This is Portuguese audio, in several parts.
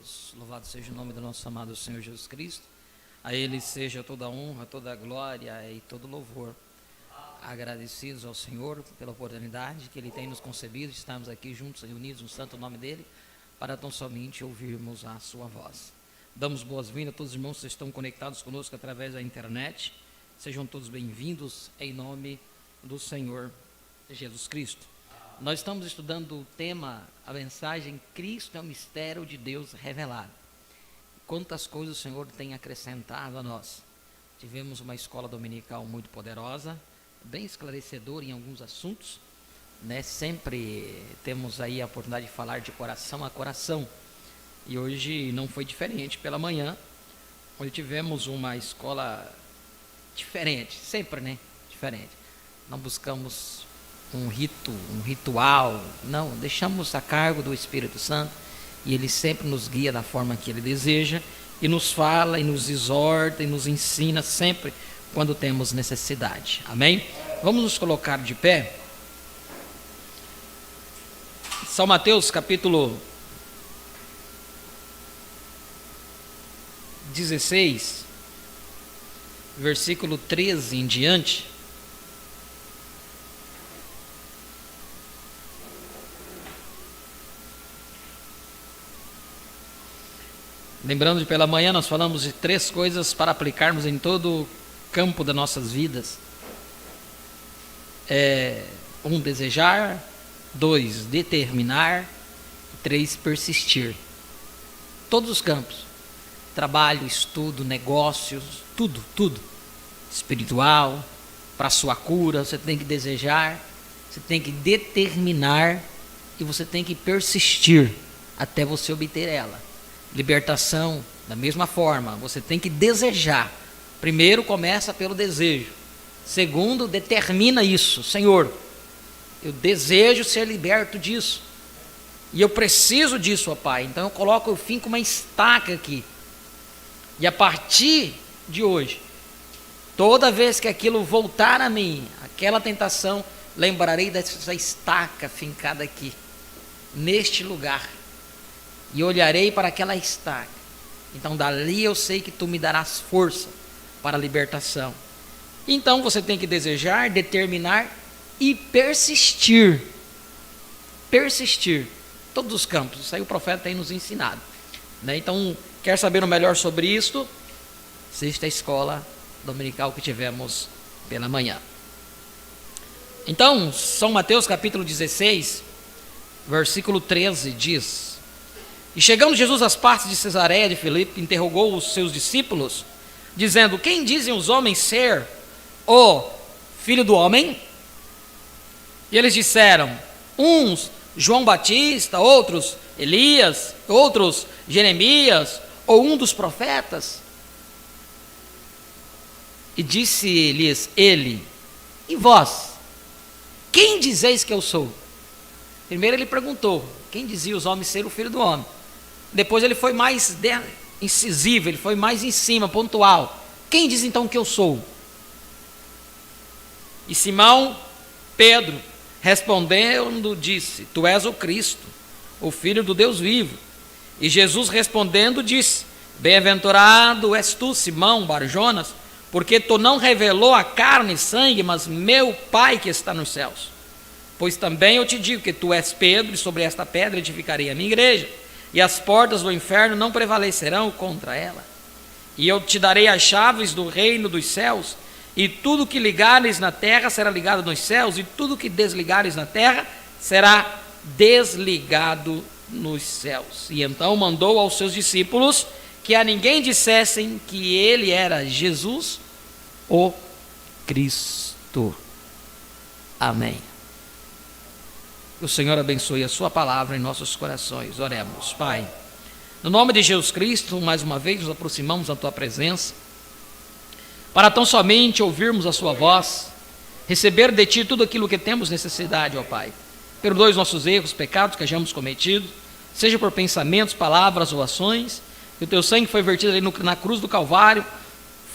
Deus, louvado seja o nome do nosso amado Senhor Jesus Cristo. A Ele seja toda a honra, toda a glória e todo louvor. Agradecidos ao Senhor pela oportunidade que Ele tem nos concedido, estamos aqui juntos, reunidos no santo nome dEle, para tão somente ouvirmos a sua voz. Damos boas-vindas a todos os irmãos que estão conectados conosco através da internet. Sejam todos bem-vindos em nome do Senhor Jesus Cristo. Nós estamos estudando o tema, a mensagem, Cristo é o mistério de Deus revelado. Quantas coisas o Senhor tem acrescentado a nós. Tivemos uma escola dominical muito poderosa, bem esclarecedora em alguns assuntos, né? Sempre temos aí a oportunidade de falar de coração a coração. E hoje não foi diferente. Pela manhã, onde tivemos uma escola diferente, sempre, né? Diferente. Não buscamos um ritual, não, deixamos a cargo do Espírito Santo e Ele sempre nos guia da forma que Ele deseja e nos fala e nos exorta e nos ensina sempre quando temos necessidade, amém? Vamos nos colocar de pé. São Mateus capítulo 16, versículo 13 em diante. Lembrando que pela manhã nós falamos de 3 coisas para aplicarmos em todo o campo das nossas vidas. 1, desejar. 2, determinar. 3, persistir. Todos os campos. Trabalho, estudo, negócios, tudo. Espiritual, para a sua cura, você tem que desejar, você tem que determinar e você tem que persistir até você obter ela. Libertação, da mesma forma, você tem que desejar. Primeiro começa pelo desejo. Segundo, determina isso. Senhor, eu desejo ser liberto disso. E eu preciso disso, ó Pai. Então eu coloco o fim com uma estaca aqui. E a partir de hoje, toda vez que aquilo voltar a mim, aquela tentação, lembrarei dessa estaca fincada aqui, neste lugar. E olharei para aquela estaca. Então dali eu sei que tu me darás força para a libertação. Então você tem que desejar, determinar e persistir. Persistir. Todos os campos. Isso aí o profeta tem nos ensinado, né? Então, quer saber o melhor sobre isto? Assista a escola dominical que tivemos pela manhã. Então, São Mateus capítulo 16, versículo 13 diz: E chegando Jesus às partes de Cesareia de Filipe, interrogou os seus discípulos, dizendo: Quem dizem os homens ser o Filho do Homem? E eles disseram: uns João Batista, outros Elias, outros Jeremias, ou um dos profetas. E disse-lhes ele: E vós, quem dizeis que eu sou? Primeiro ele perguntou: quem dizia os homens ser o Filho do Homem? Depois ele foi mais incisivo, ele foi mais em cima, pontual. Quem diz então que eu sou? E Simão Pedro, respondendo, disse: Tu és o Cristo, o Filho do Deus vivo. E Jesus respondendo disse: Bem-aventurado és tu, Simão Barjonas, porque tu não revelou a carne e sangue, mas meu Pai que está nos céus. Pois também eu te digo que tu és Pedro, e sobre esta pedra edificarei a minha igreja, e as portas do inferno não prevalecerão contra ela. E eu te darei as chaves do reino dos céus, e tudo que ligares na terra será ligado nos céus, e tudo que desligares na terra será desligado nos céus. E então mandou aos seus discípulos que a ninguém dissessem que ele era Jesus, o Cristo. Amém. Que o Senhor abençoe a sua palavra em nossos corações. Oremos. Pai, no nome de Jesus Cristo, mais uma vez nos aproximamos da tua presença, para tão somente ouvirmos a sua voz, receber de ti tudo aquilo que temos necessidade, ó Pai. Perdoe os nossos erros, pecados que hayamos cometido, seja por pensamentos, palavras ou ações, que o teu sangue foi vertido ali na cruz do Calvário.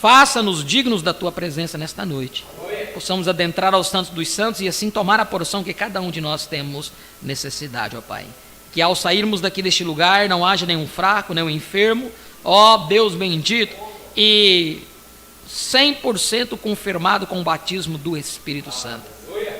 Faça-nos dignos da tua presença nesta noite. Possamos adentrar aos santos dos santos e assim tomar a porção que cada um de nós temos necessidade, ó Pai. que ao sairmos daqui deste lugar não haja nenhum fraco, nenhum enfermo, ó Deus bendito, e 100% confirmado com o batismo do Espírito Santo.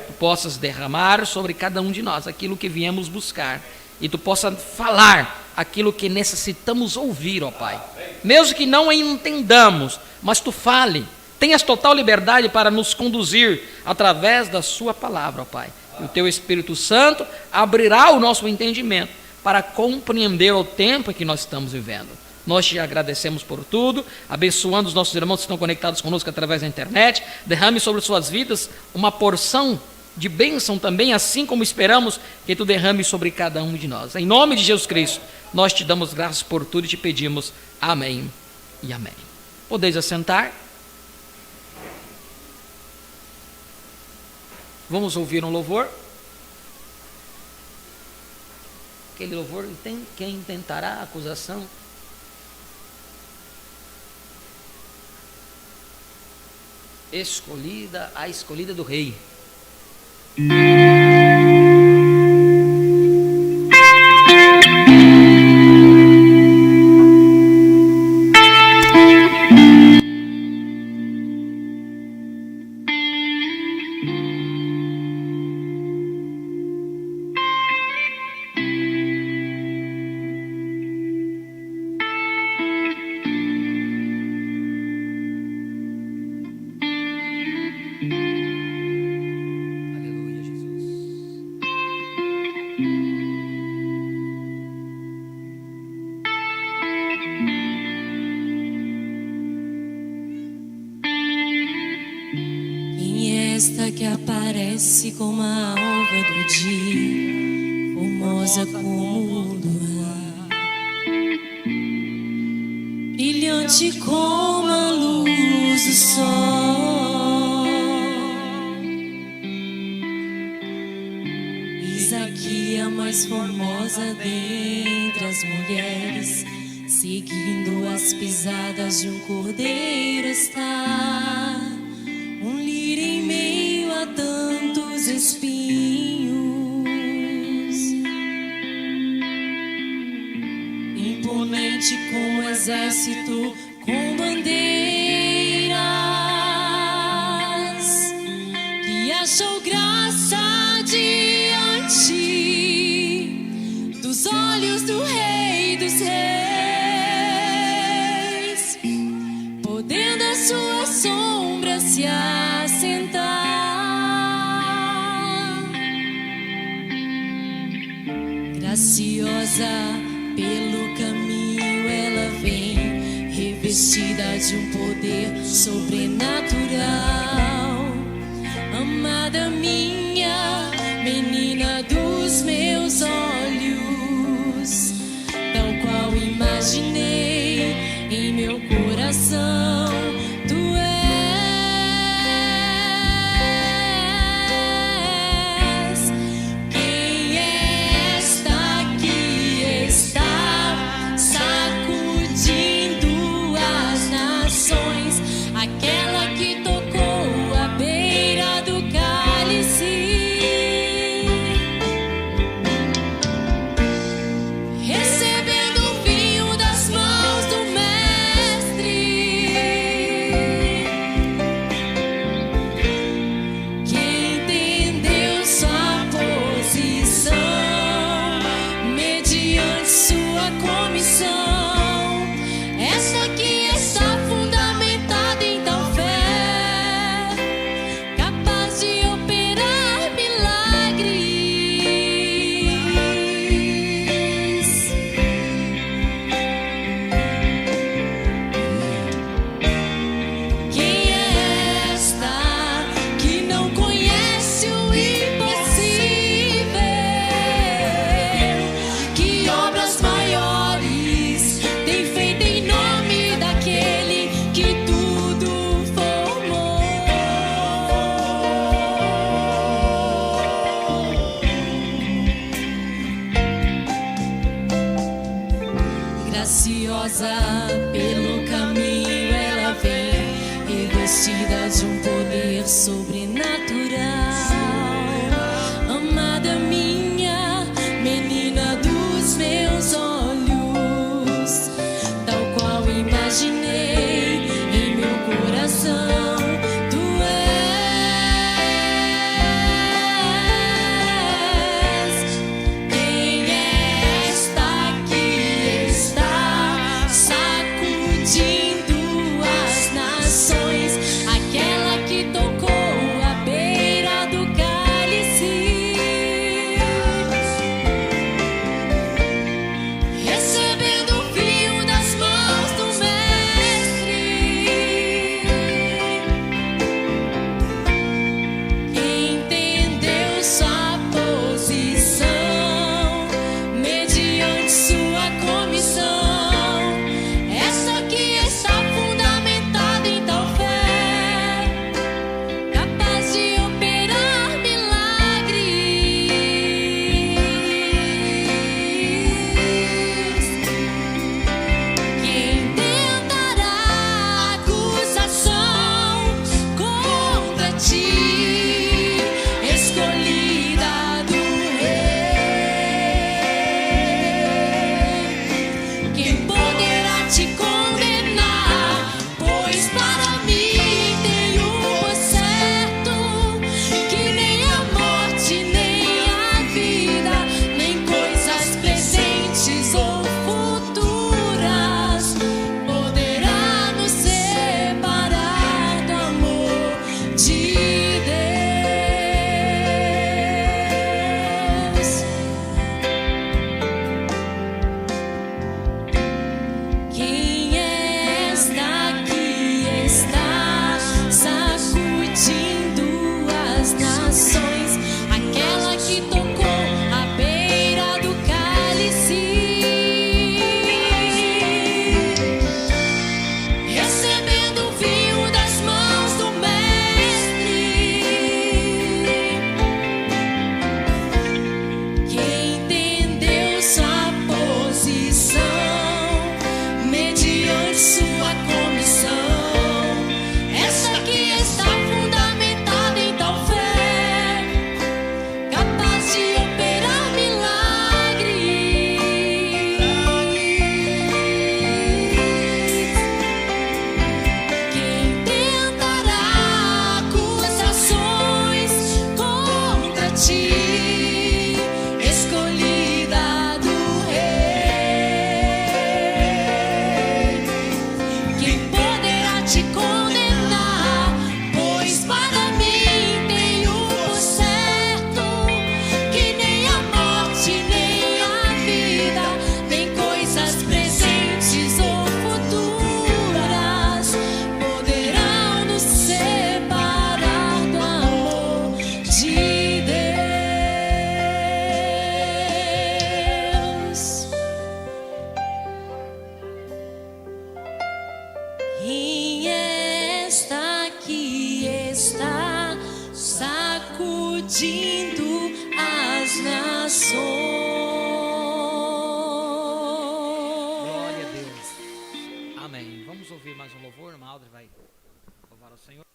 Tu possas derramar sobre cada um de nós aquilo que viemos buscar, e tu possa falar aquilo que necessitamos ouvir, ó Pai. Mesmo que não entendamos, mas tu fale, tenhas total liberdade para nos conduzir através da sua palavra, ó Pai. E o teu Espírito Santo abrirá o nosso entendimento para compreender o tempo em que nós estamos vivendo. Nós te agradecemos por tudo, abençoando os nossos irmãos que estão conectados conosco através da internet. Derrame sobre suas vidas uma porção de bênção também, assim como esperamos que tu derrame sobre cada um de nós. Em nome de Jesus Cristo, nós te damos graças por tudo e te pedimos amém e amém. Podeis assentar. Vamos ouvir um louvor. Aquele louvor, quem tentará a acusação? Escolhida, a escolhida do rei. Esta que aparece como a alva do dia, formosa como o luar, brilhante como a luz do sol. Eis aqui a mais formosa dentre as mulheres, seguindo as pisadas de um cordeiro está. Um lírio em meio a tantos espinhos, imponente como um exército com bandeiras, que achou graça diante dos olhos do Rei dos Reis, podendo a sua sombra se assentar. Graciosa pelo caminho ela vem, revestida de um poder sobrenatural. Amada minha, menina dos meus olhos, tal qual imaginei em meu coração, tu és. Quem é esta que está sacudindo as nações? Aquela que tocou a beira do cálice, recebendo o vinho das mãos do Mestre. Que entendeu sua posição mediante sua comissão. Essa que está fundamentada em tal fé, capaz de operar milagres. Quem é esta que não conhece o impossível? Que obras maiores tem feito em nome daquele que tudo formou? Graciosa pelo caminho ela vem, revestida de um poder sobrenatural. Amada minha, menina do nações. Glória a Deus. Amém. Vamos ouvir mais um louvor. A Audrey vai louvar ao Senhor.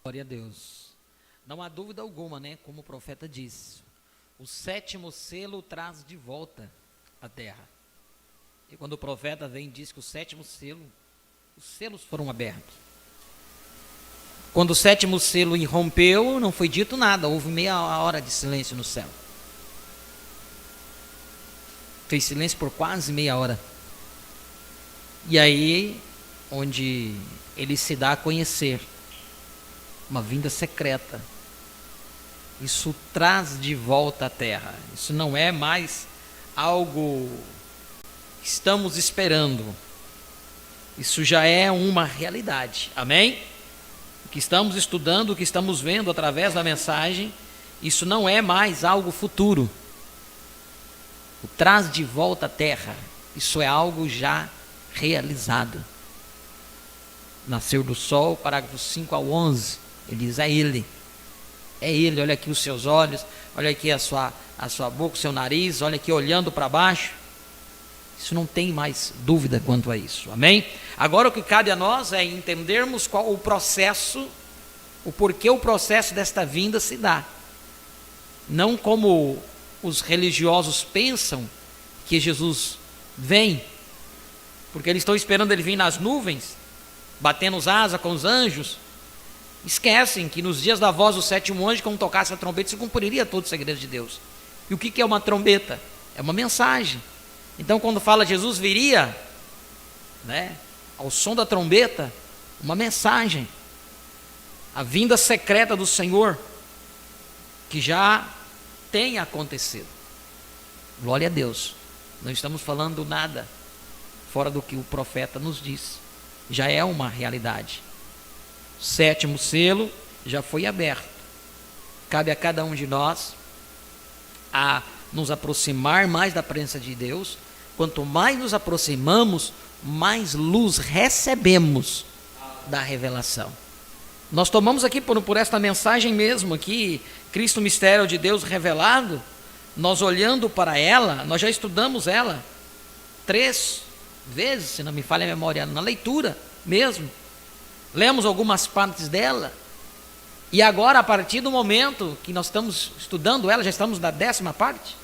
Glória a Deus. Não há dúvida alguma, né? Como o profeta disse, o 7º selo traz de volta a terra. E quando o profeta vem e diz que o 7º selo, os selos foram abertos. Quando o 7º selo irrompeu, não foi dito nada, houve meia hora de silêncio no céu. Fez silêncio por quase meia hora. E aí, onde ele se dá a conhecer, uma vinda secreta. Isso traz de volta a terra. Isso não é mais algo que estamos esperando. Isso já é uma realidade. Amém? O que estamos estudando, o que estamos vendo através da mensagem, isso não é mais algo futuro. O traz de volta a terra, isso é algo já realizado. Nascer do sol, parágrafos 5 ao 11, ele diz, é ele, olha aqui os seus olhos, olha aqui a sua boca, o seu nariz, olha aqui olhando para baixo. Isso não tem mais dúvida quanto a isso, amém? Agora o que cabe a nós é entendermos qual o processo, o porquê o processo desta vinda se dá. Não como os religiosos pensam que Jesus vem, porque eles estão esperando ele vir nas nuvens, batendo as asas com os anjos. Esquecem que nos dias da voz do 7º anjo, quando tocasse a trombeta, se cumpriria todo o segredo de Deus. E o que é uma trombeta? É uma mensagem. Então quando fala Jesus viria, né, ao som da trombeta, uma mensagem, a vinda secreta do Senhor, que já tem acontecido. Glória a Deus. Não estamos falando nada fora do que o profeta nos disse. Já é uma realidade. O 7º selo já foi aberto. Cabe a cada um de nós a nos aproximar mais da presença de Deus. Quanto mais nos aproximamos, mais luz recebemos da revelação. Nós tomamos aqui por esta mensagem mesmo aqui, Cristo, mistério de Deus revelado. Nós olhando para ela, nós já estudamos ela 3 vezes, se não me falha a memória, na leitura mesmo. Lemos algumas partes dela. E agora, a partir do momento que nós estamos estudando ela, já estamos na 10ª parte.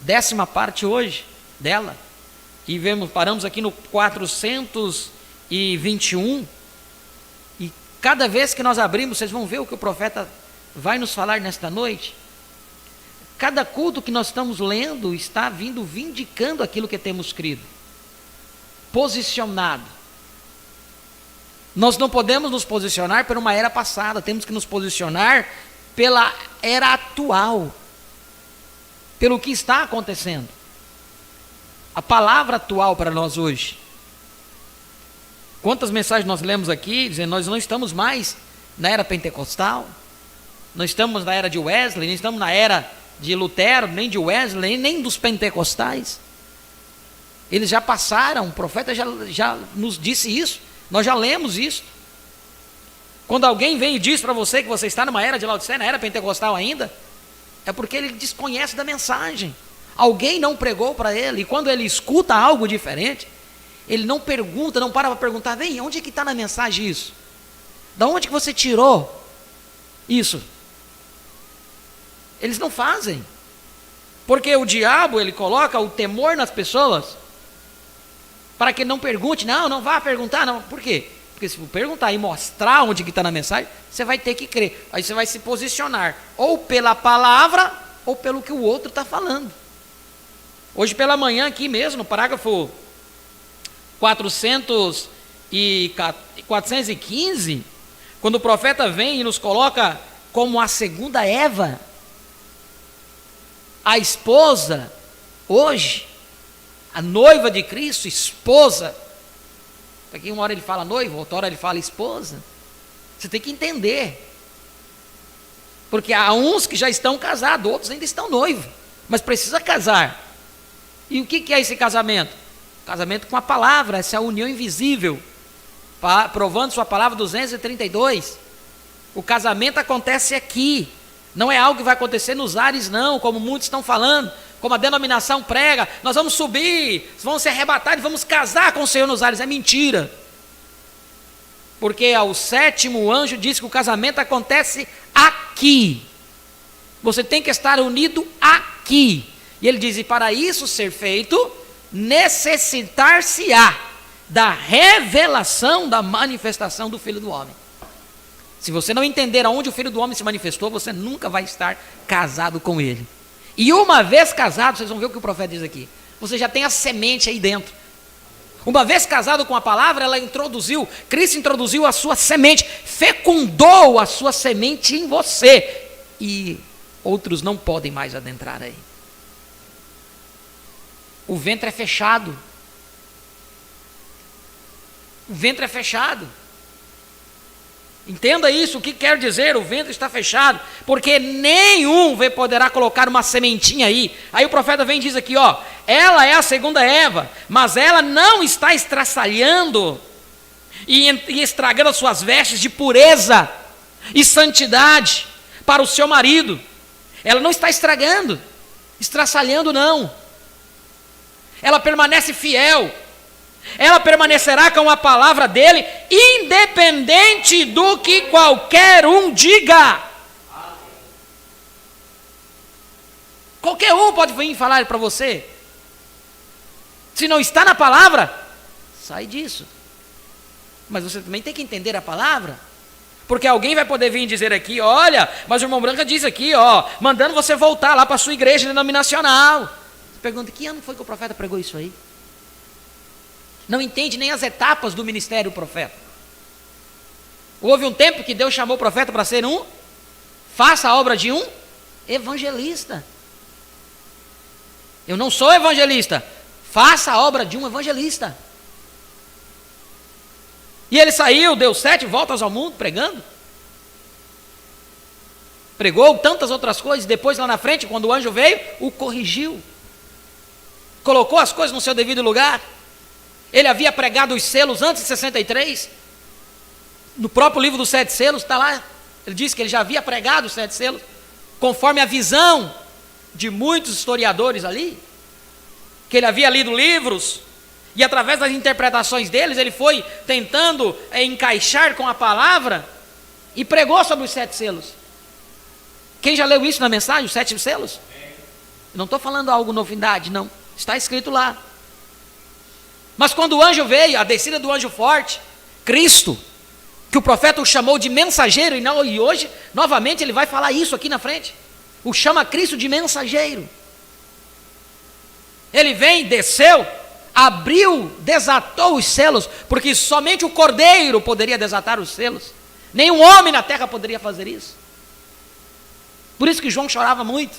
10ª parte hoje dela. E paramos aqui no 421. E cada vez que nós abrimos, vocês vão ver o que o profeta vai nos falar nesta noite. Cada culto que nós estamos lendo está vindicando aquilo que temos crido. Posicionado. Nós não podemos nos posicionar por uma era passada, temos que nos posicionar pela era atual, pelo que está acontecendo. A palavra atual para nós hoje. Quantas mensagens nós lemos aqui, dizendo nós não estamos mais na era pentecostal, não estamos na era de Wesley, nem estamos na era de Lutero, nem de Wesley, nem dos pentecostais. Eles já passaram, o profeta já nos disse isso. Nós já lemos isso. Quando alguém vem e diz para você que você está numa era de Laodiceia, na era pentecostal ainda, é porque ele desconhece da mensagem. Alguém não pregou para ele, e quando ele escuta algo diferente, ele não pergunta, não para perguntar, vem, onde é que está na mensagem isso? Da onde que você tirou isso? Eles não fazem. Porque o diabo, ele coloca o temor nas pessoas, para que não pergunte, não vá perguntar, não. Por quê? Porque se perguntar e mostrar onde que está na mensagem, você vai ter que crer. Aí você vai se posicionar, ou pela palavra, ou pelo que o outro está falando. Hoje pela manhã aqui mesmo, no parágrafo 415, quando o profeta vem e nos coloca como a segunda Eva, a esposa, hoje, a noiva de Cristo, esposa. Aqui uma hora ele fala noiva, outra hora ele fala esposa. Você tem que entender. Porque há uns que já estão casados, outros ainda estão noivos. Mas precisa casar. E o que é esse casamento? Casamento com a palavra, essa união invisível. Provando sua palavra 232. O casamento acontece aqui. Não é algo que vai acontecer nos ares não, como muitos estão falando. Como a denominação prega, nós vamos subir, vamos ser arrebatados e vamos casar com o Senhor nos ares. É mentira. Porque ao sétimo anjo disse que o casamento acontece aqui. Você tem que estar unido aqui. E ele diz, e para isso ser feito, necessitar-se-á da revelação, da manifestação do Filho do Homem. Se você não entender aonde o Filho do Homem se manifestou, você nunca vai estar casado com ele. E uma vez casado, vocês vão ver o que o profeta diz aqui, você já tem a semente aí dentro. Uma vez casado com a palavra, Cristo introduziu a sua semente, fecundou a sua semente em você. E outros não podem mais adentrar aí. O ventre é fechado. O ventre é fechado. Entenda isso, o que quer dizer? O ventre está fechado, porque nenhum poderá colocar uma sementinha aí. Aí o profeta vem e diz aqui, ó, ela é a segunda Eva, mas ela não está estraçalhando e estragando as suas vestes de pureza e santidade para o seu marido. Ela não está estraçalhando não. Ela permanece fiel. Ela permanecerá com a palavra dele, independente do que qualquer um diga. Qualquer um pode vir falar para você. Se não está na palavra, sai disso. Mas você também tem que entender a palavra. Porque alguém vai poder vir dizer aqui, olha, mas o irmão Branca diz aqui, ó, mandando você voltar lá para a sua igreja denominacional. Você pergunta, que ano foi que o profeta pregou isso aí? Não entende nem as etapas do ministério do profeta. Houve um tempo que Deus chamou o profeta para ser faça a obra de um evangelista. Eu não sou evangelista, faça a obra de um evangelista. E ele saiu, deu 7 voltas ao mundo pregando. Pregou tantas outras coisas, depois lá na frente, quando o anjo veio, o corrigiu. Colocou as coisas no seu devido lugar. Ele havia pregado os selos antes de 63. No próprio livro dos 7 selos, está lá. Ele disse que ele já havia pregado os 7 selos, conforme a visão de muitos historiadores ali, que ele havia lido livros, e através das interpretações deles, ele foi tentando encaixar com a palavra, e pregou sobre os 7 selos. Quem já leu isso na mensagem, os 7 selos? Eu não estou falando algo novidade, não. Está escrito lá. Mas quando o anjo veio, a descida do anjo forte, Cristo, que o profeta o chamou de mensageiro, e hoje, novamente, ele vai falar isso aqui na frente. O chama Cristo de mensageiro. Ele vem, desceu, abriu, desatou os selos, porque somente o Cordeiro poderia desatar os selos. Nenhum homem na terra poderia fazer isso. Por isso que João chorava muito.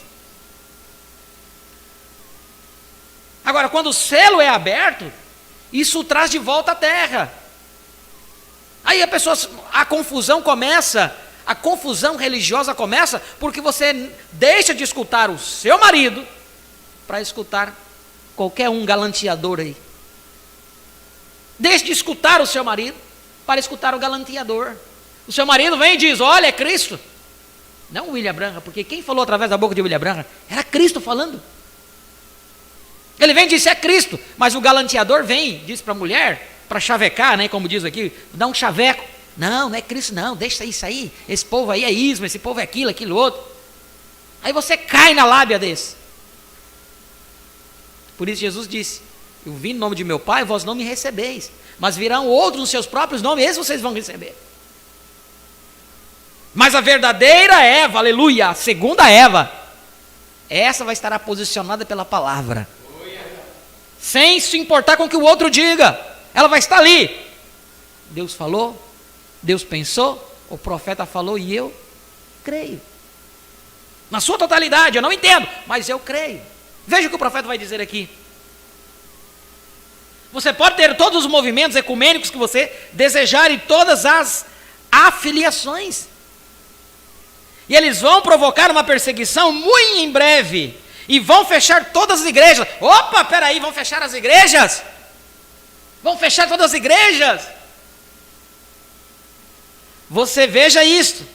Agora, quando o selo é aberto, isso traz de volta a terra. Aí a confusão começa, a confusão religiosa começa, porque você deixa de escutar o seu marido para escutar qualquer um galanteador aí. Deixa de escutar o seu marido para escutar o galanteador. O seu marido vem e diz, olha, é Cristo. Não William Branca, porque quem falou através da boca de William Branca era Cristo falando. Ele vem e diz, é Cristo, mas o galanteador vem, diz para a mulher, para chavecar, né, como diz aqui, dá um chaveco. Não é Cristo não, deixa isso aí, esse povo aí é ismo, esse povo é aquilo outro. Aí você cai na lábia desse. Por isso Jesus disse, eu vim no nome de meu Pai, vós não me recebeis, mas virão outros nos seus próprios nomes, esses vocês vão receber. Mas a verdadeira Eva, aleluia, a segunda Eva, essa vai estar posicionada pela palavra. Sem se importar com o que o outro diga, ela vai estar ali. Deus falou, Deus pensou, o profeta falou e eu creio. Na sua totalidade, eu não entendo, mas eu creio. Veja o que o profeta vai dizer aqui. Você pode ter todos os movimentos ecumênicos que você desejar e todas as afiliações. E eles vão provocar uma perseguição muito em breve. E vão fechar todas as igrejas. Opa, peraí, vão fechar as igrejas? Vão fechar todas as igrejas? Você veja isto.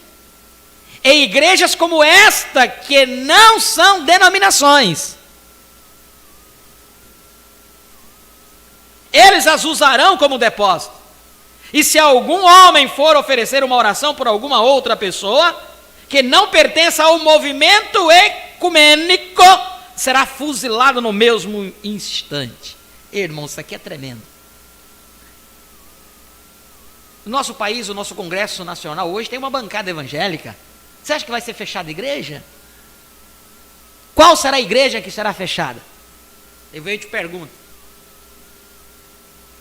Em igrejas como esta, que não são denominações, eles as usarão como depósito. E se algum homem for oferecer uma oração por alguma outra pessoa, que não pertença ao movimento ecumênico, será fuzilado no mesmo instante. Irmãos, isso aqui é tremendo. No nosso país, o nosso Congresso Nacional hoje tem uma bancada evangélica. Você acha que vai ser fechada a igreja? Qual será a igreja que será fechada? Eu venho e te pergunto.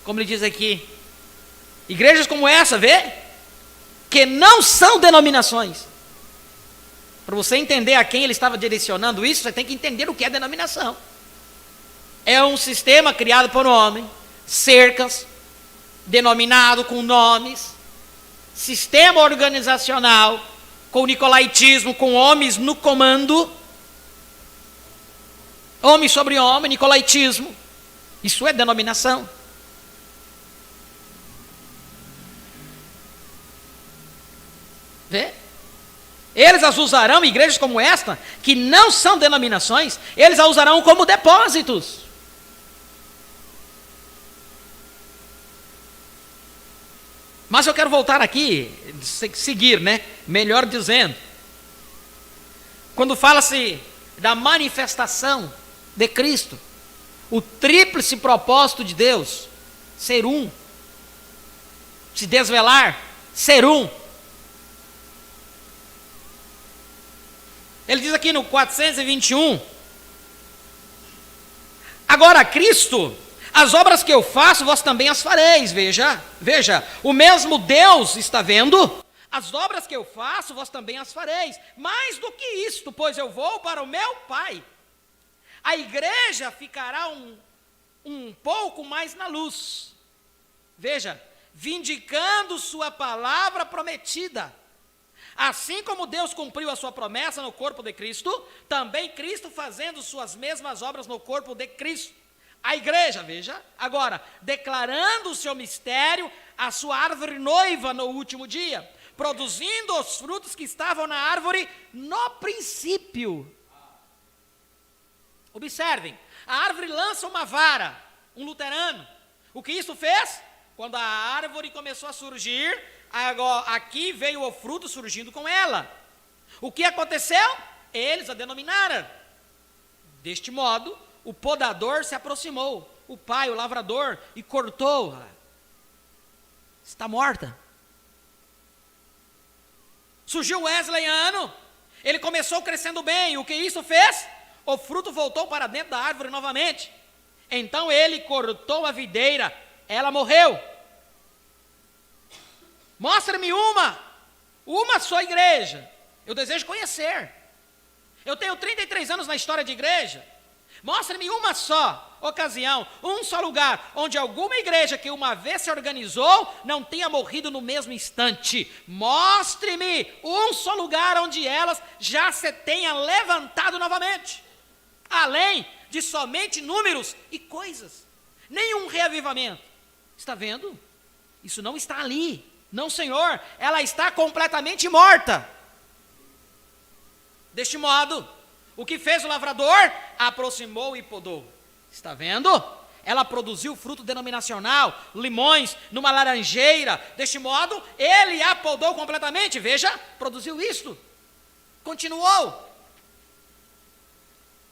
Como ele diz aqui, igrejas como essa, vê? Que não são denominações. Para você entender a quem ele estava direcionando isso, você tem que entender o que é denominação. É um sistema criado por homem, cercas, denominado com nomes, sistema organizacional, com o nicolaítismo, com homens no comando, homem sobre homem, nicolaítismo, isso é denominação. Vê? Eles as usarão, igrejas como esta, que não são denominações, eles a usarão como depósitos. Mas eu quero voltar aqui, seguir, melhor dizendo. Quando fala-se da manifestação de Cristo, o tríplice propósito de Deus, ser um, se desvelar, ser um. Ele diz aqui no 421, agora Cristo, as obras que eu faço, vós também as fareis. Veja, o mesmo Deus está vendo, as obras que eu faço, vós também as fareis. Mais do que isto, pois eu vou para o meu Pai. A igreja ficará um pouco mais na luz. Veja, vindicando sua palavra prometida. Assim como Deus cumpriu a sua promessa no corpo de Cristo, também Cristo fazendo suas mesmas obras no corpo de Cristo. A igreja, veja, agora, declarando o seu mistério, a sua árvore noiva no último dia, produzindo os frutos que estavam na árvore no princípio. Observem, a árvore lança uma vara, um luterano. O que isso fez? Quando a árvore começou a surgir, aqui veio o fruto surgindo com ela. O que aconteceu? Eles a denominaram. Deste modo, o podador se aproximou, o pai, o lavrador, e cortou-a. Está morta. Surgiu o wesleyano, ele começou crescendo bem. O que isso fez? O fruto voltou para dentro da árvore novamente. Então ele cortou a videira, ela morreu. Mostra-me uma só igreja. Eu desejo conhecer. Eu tenho 33 anos na história de igreja. Mostre-me uma só ocasião, um só lugar, onde alguma igreja que uma vez se organizou, não tenha morrido no mesmo instante. Mostre-me um só lugar onde elas já se tenham levantado novamente. Além de somente números e coisas. Nenhum reavivamento. Está vendo? Isso não está ali. Não, Senhor, ela está completamente morta. Deste modo, o que fez o lavrador? Aproximou e podou. Está vendo? Ela produziu fruto denominacional, limões, numa laranjeira. Deste modo, ele a podou completamente. Veja, produziu isto. Continuou.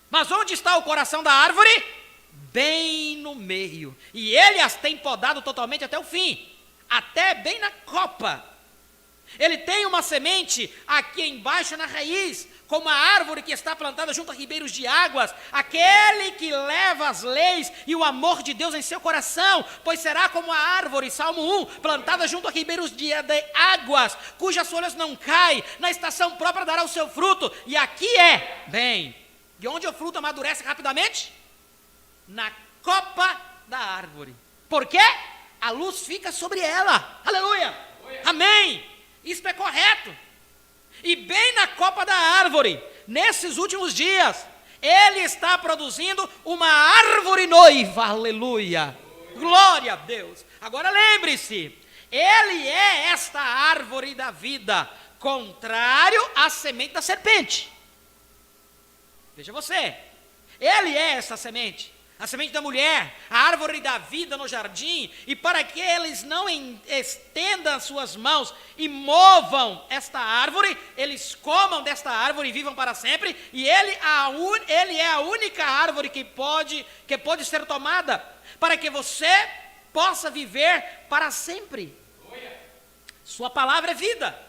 Mas onde está o coração da árvore? Bem no meio. E ele as tem podado totalmente até o fim. Até bem na copa. Ele tem uma semente aqui embaixo na raiz, como a árvore que está plantada junto a ribeiros de águas, aquele que leva as leis e o amor de Deus em seu coração, pois será como a árvore, Salmo 1, plantada junto a ribeiros de águas, cujas folhas não caem, na estação própria dará o seu fruto, e aqui é, bem, de onde o fruto amadurece rapidamente? Na copa da árvore. Por quê? A luz fica sobre ela. Aleluia. Amém. Isto é correto. E bem na copa da árvore, nesses últimos dias, ele está produzindo uma árvore noiva. Aleluia. Glória a Deus. Agora lembre-se, ele é esta árvore da vida, contrário à semente da serpente. Veja você, ele é essa semente. a semente da mulher, a árvore da vida no jardim, e para que eles não estendam as suas mãos e movam esta árvore, eles comam desta árvore e vivam para sempre, e ele é a única árvore que pode ser tomada, para que você possa viver para sempre. Sua palavra é vida,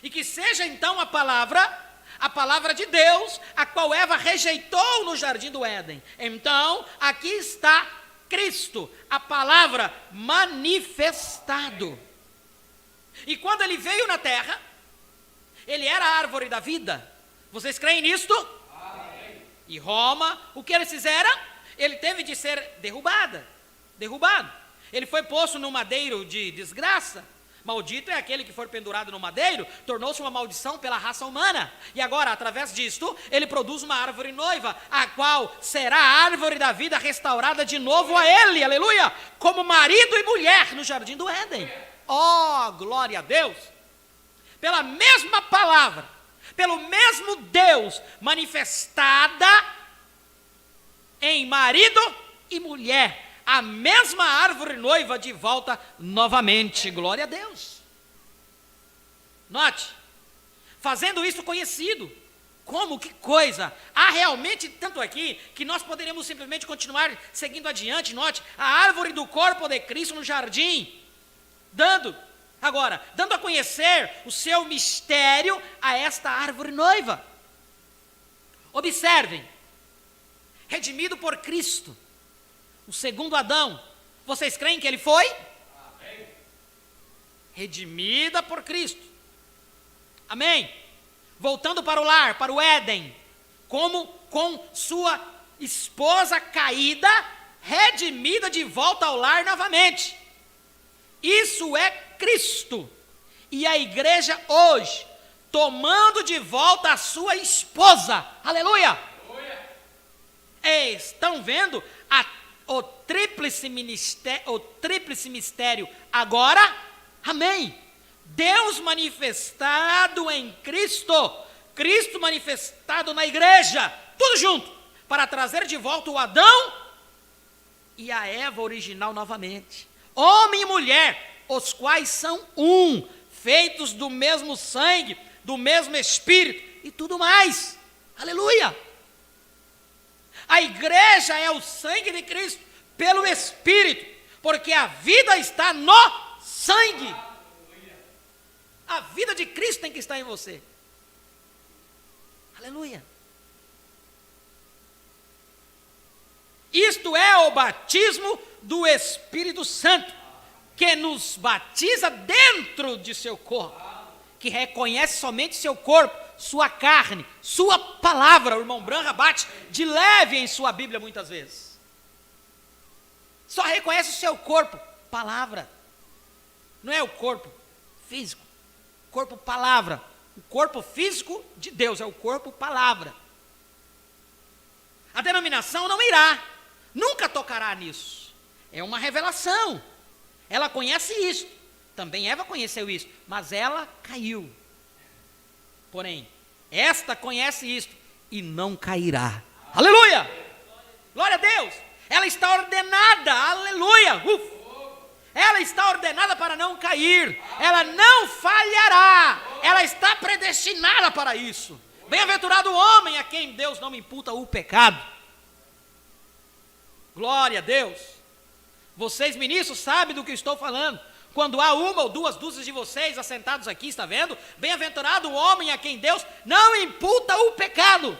e que seja então a palavra de Deus, a qual Eva rejeitou no jardim do Éden. Então, aqui está Cristo, a palavra manifestado. E quando ele veio na terra, ele era a árvore da vida. Vocês creem nisto? Amém. E Roma, o que eles fizeram? Ele teve de ser derrubado. Ele foi posto no madeiro de desgraça. Maldito é aquele que for pendurado no madeiro, tornou-se uma maldição pela raça humana. E agora, através disto, ele produz uma árvore noiva, a qual será a árvore da vida restaurada de novo a ele, aleluia, como marido e mulher no jardim do Éden. Oh, glória a Deus! Pela mesma palavra, pelo mesmo Deus manifestada em marido e mulher, a mesma árvore noiva de volta novamente, glória a Deus. Note, fazendo isso conhecido, como, que coisa, há realmente tanto aqui, que nós poderíamos simplesmente continuar seguindo adiante. Note, a árvore do corpo de Cristo no jardim, dando a conhecer o seu mistério a esta árvore noiva. Observem, redimido por Cristo, o segundo Adão, vocês creem que ele foi? Amém. Redimida por Cristo. Amém. Voltando para o lar, para o Éden, como com sua esposa caída, redimida de volta ao lar novamente. Isso é Cristo. E a igreja hoje, tomando de volta a sua esposa. Aleluia. Aleluia. Estão vendo o tríplice mistério agora? Amém. Deus manifestado em Cristo, Cristo manifestado na igreja, tudo junto, para trazer de volta o Adão e a Eva original novamente. Homem e mulher, os quais são um, feitos do mesmo sangue, do mesmo Espírito e tudo mais. Aleluia. A igreja é o sangue de Cristo, pelo Espírito, porque a vida está no sangue. A vida de Cristo tem que estar em você. Aleluia. Isto é o batismo do Espírito Santo, que nos batiza dentro de seu corpo, que reconhece somente seu corpo, sua carne, sua palavra. O irmão Branham bate de leve em sua Bíblia muitas vezes. Só reconhece o seu corpo, palavra. Não é o corpo físico, corpo palavra. O corpo físico de Deus é o corpo palavra. A denominação não irá, nunca tocará nisso. É uma revelação. Ela conhece isso. Também Eva conheceu isso, mas ela caiu. Porém, esta conhece isto e não cairá. Aleluia! Glória a Deus! Ela está ordenada, aleluia! Ela está ordenada para não cair. Ela não falhará. Ela está predestinada para isso. Bem-aventurado o homem a quem Deus não imputa o pecado. Glória a Deus! Vocês, ministros, sabem do que estou falando. Quando há uma ou duas dúzias de vocês assentados aqui, está vendo? Bem-aventurado o homem a quem Deus não imputa o pecado.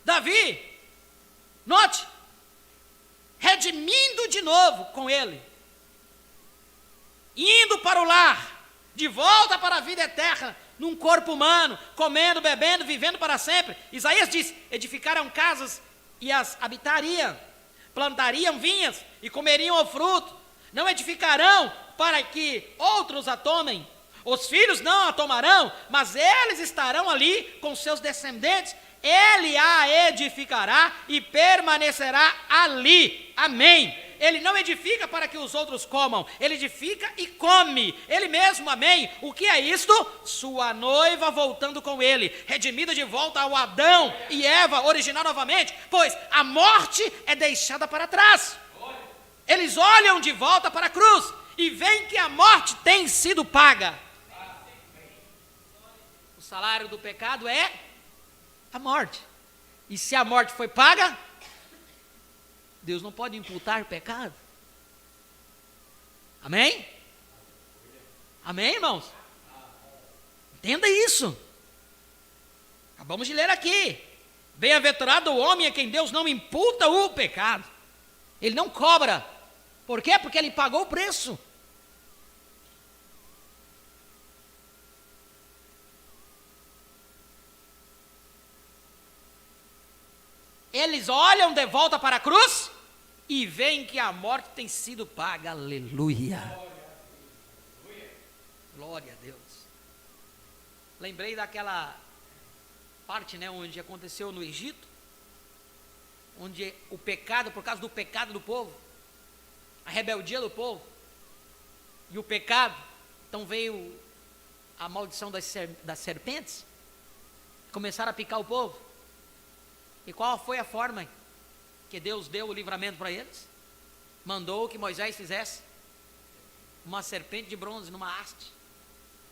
Davi, note, redimindo de novo com ele, indo para o lar, de volta para a vida eterna, num corpo humano, comendo, bebendo, vivendo para sempre. Isaías diz: edificaram casas e as habitariam, plantariam vinhas e comeriam o fruto. Não edificarão para que outros a tomem. Os filhos não a tomarão, mas eles estarão ali com seus descendentes. Ele a edificará e permanecerá ali. Amém. ele não edifica para que os outros comam, ele edifica e come, ele mesmo, amém? O que é isto? Sua noiva voltando com ele, redimida de volta ao Adão e Eva original novamente, pois a morte é deixada para trás. Eles olham de volta para a cruz e veem que a morte tem sido paga. O salário do pecado é a morte. E se a morte foi paga, Deus não pode imputar pecado. Amém? Amém, irmãos? Entenda isso. Acabamos de ler aqui. Bem-aventurado o homem a quem Deus não imputa o pecado. Ele não cobra. Por quê? Porque ele pagou o preço. Eles olham de volta para a cruz e veem que a morte tem sido paga. Aleluia. Glória a Deus. Lembrei daquela parte, onde aconteceu no Egito, onde o pecado, por causa do pecado do povo, a rebeldia do povo e o pecado, então veio a maldição das serpentes, começaram a picar o povo. E qual foi a forma que Deus deu o livramento para eles? Mandou que Moisés fizesse uma serpente de bronze numa haste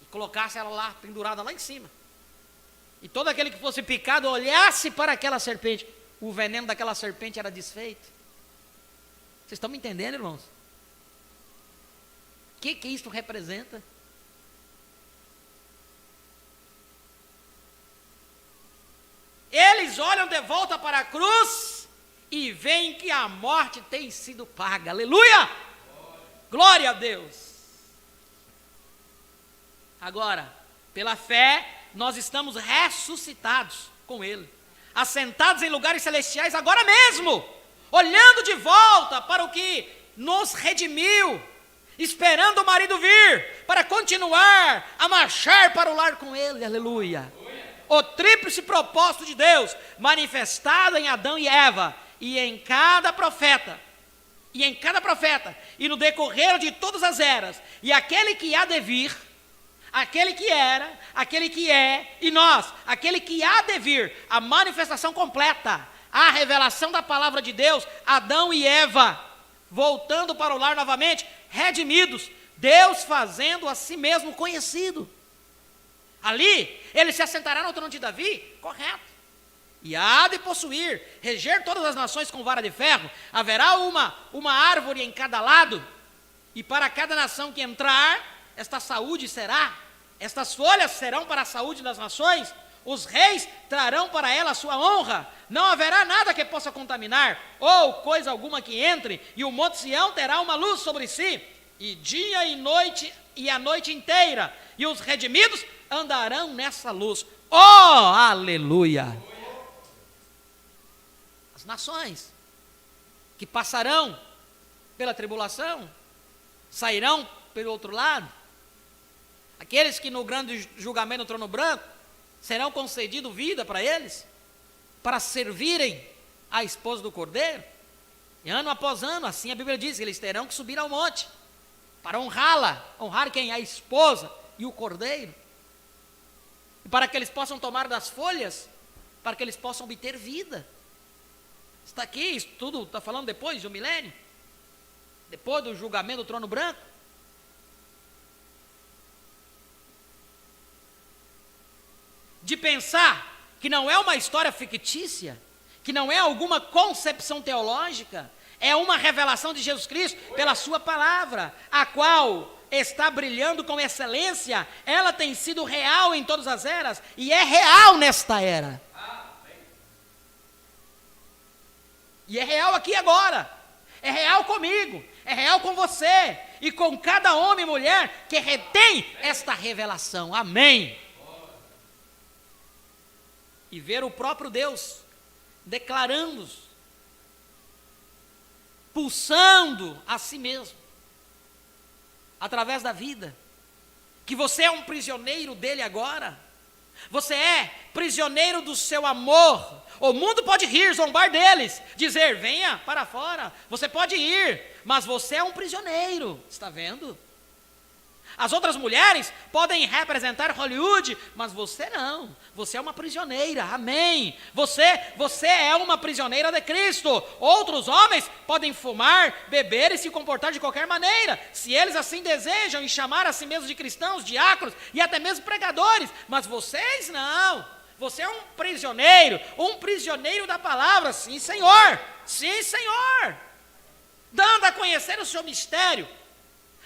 e colocasse ela lá, pendurada lá em cima. E todo aquele que fosse picado olhasse para aquela serpente, o veneno daquela serpente era desfeito. Vocês estão me entendendo, irmãos? O que isso representa? Eles olham de volta para a cruz e veem que a morte tem sido paga. Aleluia! Glória a Deus! Agora, pela fé, nós estamos ressuscitados com Ele, assentados em lugares celestiais agora mesmo, olhando de volta para o que nos redimiu, esperando o marido vir, para continuar a marchar para o lar com Ele. Aleluia! O tríplice propósito de Deus, manifestado em Adão e Eva, e em cada profeta, e no decorrer de todas as eras, e aquele que há de vir, aquele que era, aquele que é, e nós, aquele que há de vir, a manifestação completa, a revelação da palavra de Deus, Adão e Eva, voltando para o lar novamente, redimidos, Deus fazendo a si mesmo conhecido. Ali, ele se assentará no trono de Davi, correto. E há de possuir, reger todas as nações com vara de ferro. Haverá uma árvore em cada lado, e para cada nação que entrar, esta saúde será. Estas folhas serão para a saúde das nações. Os reis trarão para ela a sua honra. Não haverá nada que possa contaminar, ou coisa alguma que entre, e o monte Sião terá uma luz sobre si, e dia e noite, e a noite inteira, e os redimidos andarão nessa luz. Oh, aleluia! As nações que passarão pela tribulação sairão pelo outro lado. Aqueles que no grande julgamento no trono branco serão concedido vida para eles, para servirem a esposa do Cordeiro. E ano após ano, assim a Bíblia diz, eles terão que subir ao monte para honrá-la. Honrar quem? A esposa e o Cordeiro. E para que eles possam tomar das folhas, para que eles possam obter vida. Está aqui, isso tudo está falando depois do milênio, depois do julgamento do trono branco. De pensar que não é uma história fictícia, que não é alguma concepção teológica, é uma revelação de Jesus Cristo pela sua palavra, a qual está brilhando com excelência. Ela tem sido real em todas as eras e é real nesta era. E é real aqui agora, é real comigo, é real com você e com cada homem e mulher que retém esta revelação. Amém. E ver o próprio Deus declarando, pulsando a si mesmo, através da vida, que você é um prisioneiro dele agora, você é prisioneiro do seu amor. O mundo pode rir, zombar deles, dizer, venha para fora, você pode ir, mas você é um prisioneiro, está vendo? As outras mulheres podem representar Hollywood, mas você não. Você é uma prisioneira, amém. Você é uma prisioneira de Cristo. Outros homens podem fumar, beber e se comportar de qualquer maneira, se eles assim desejam, e chamar a si mesmos de cristãos, diáconos e até mesmo pregadores, mas vocês não. Você é um prisioneiro da palavra, sim, Senhor. Sim, Senhor. Dando a conhecer o seu mistério,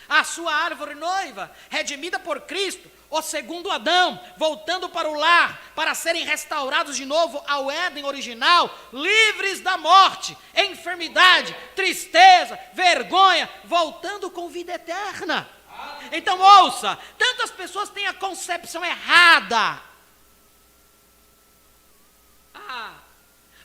a sua árvore noiva, redimida por Cristo, o segundo Adão, voltando para o lar, para serem restaurados de novo ao Éden original, livres da morte, enfermidade, tristeza, vergonha, voltando com vida eterna. Então ouça, tantas pessoas têm a concepção errada.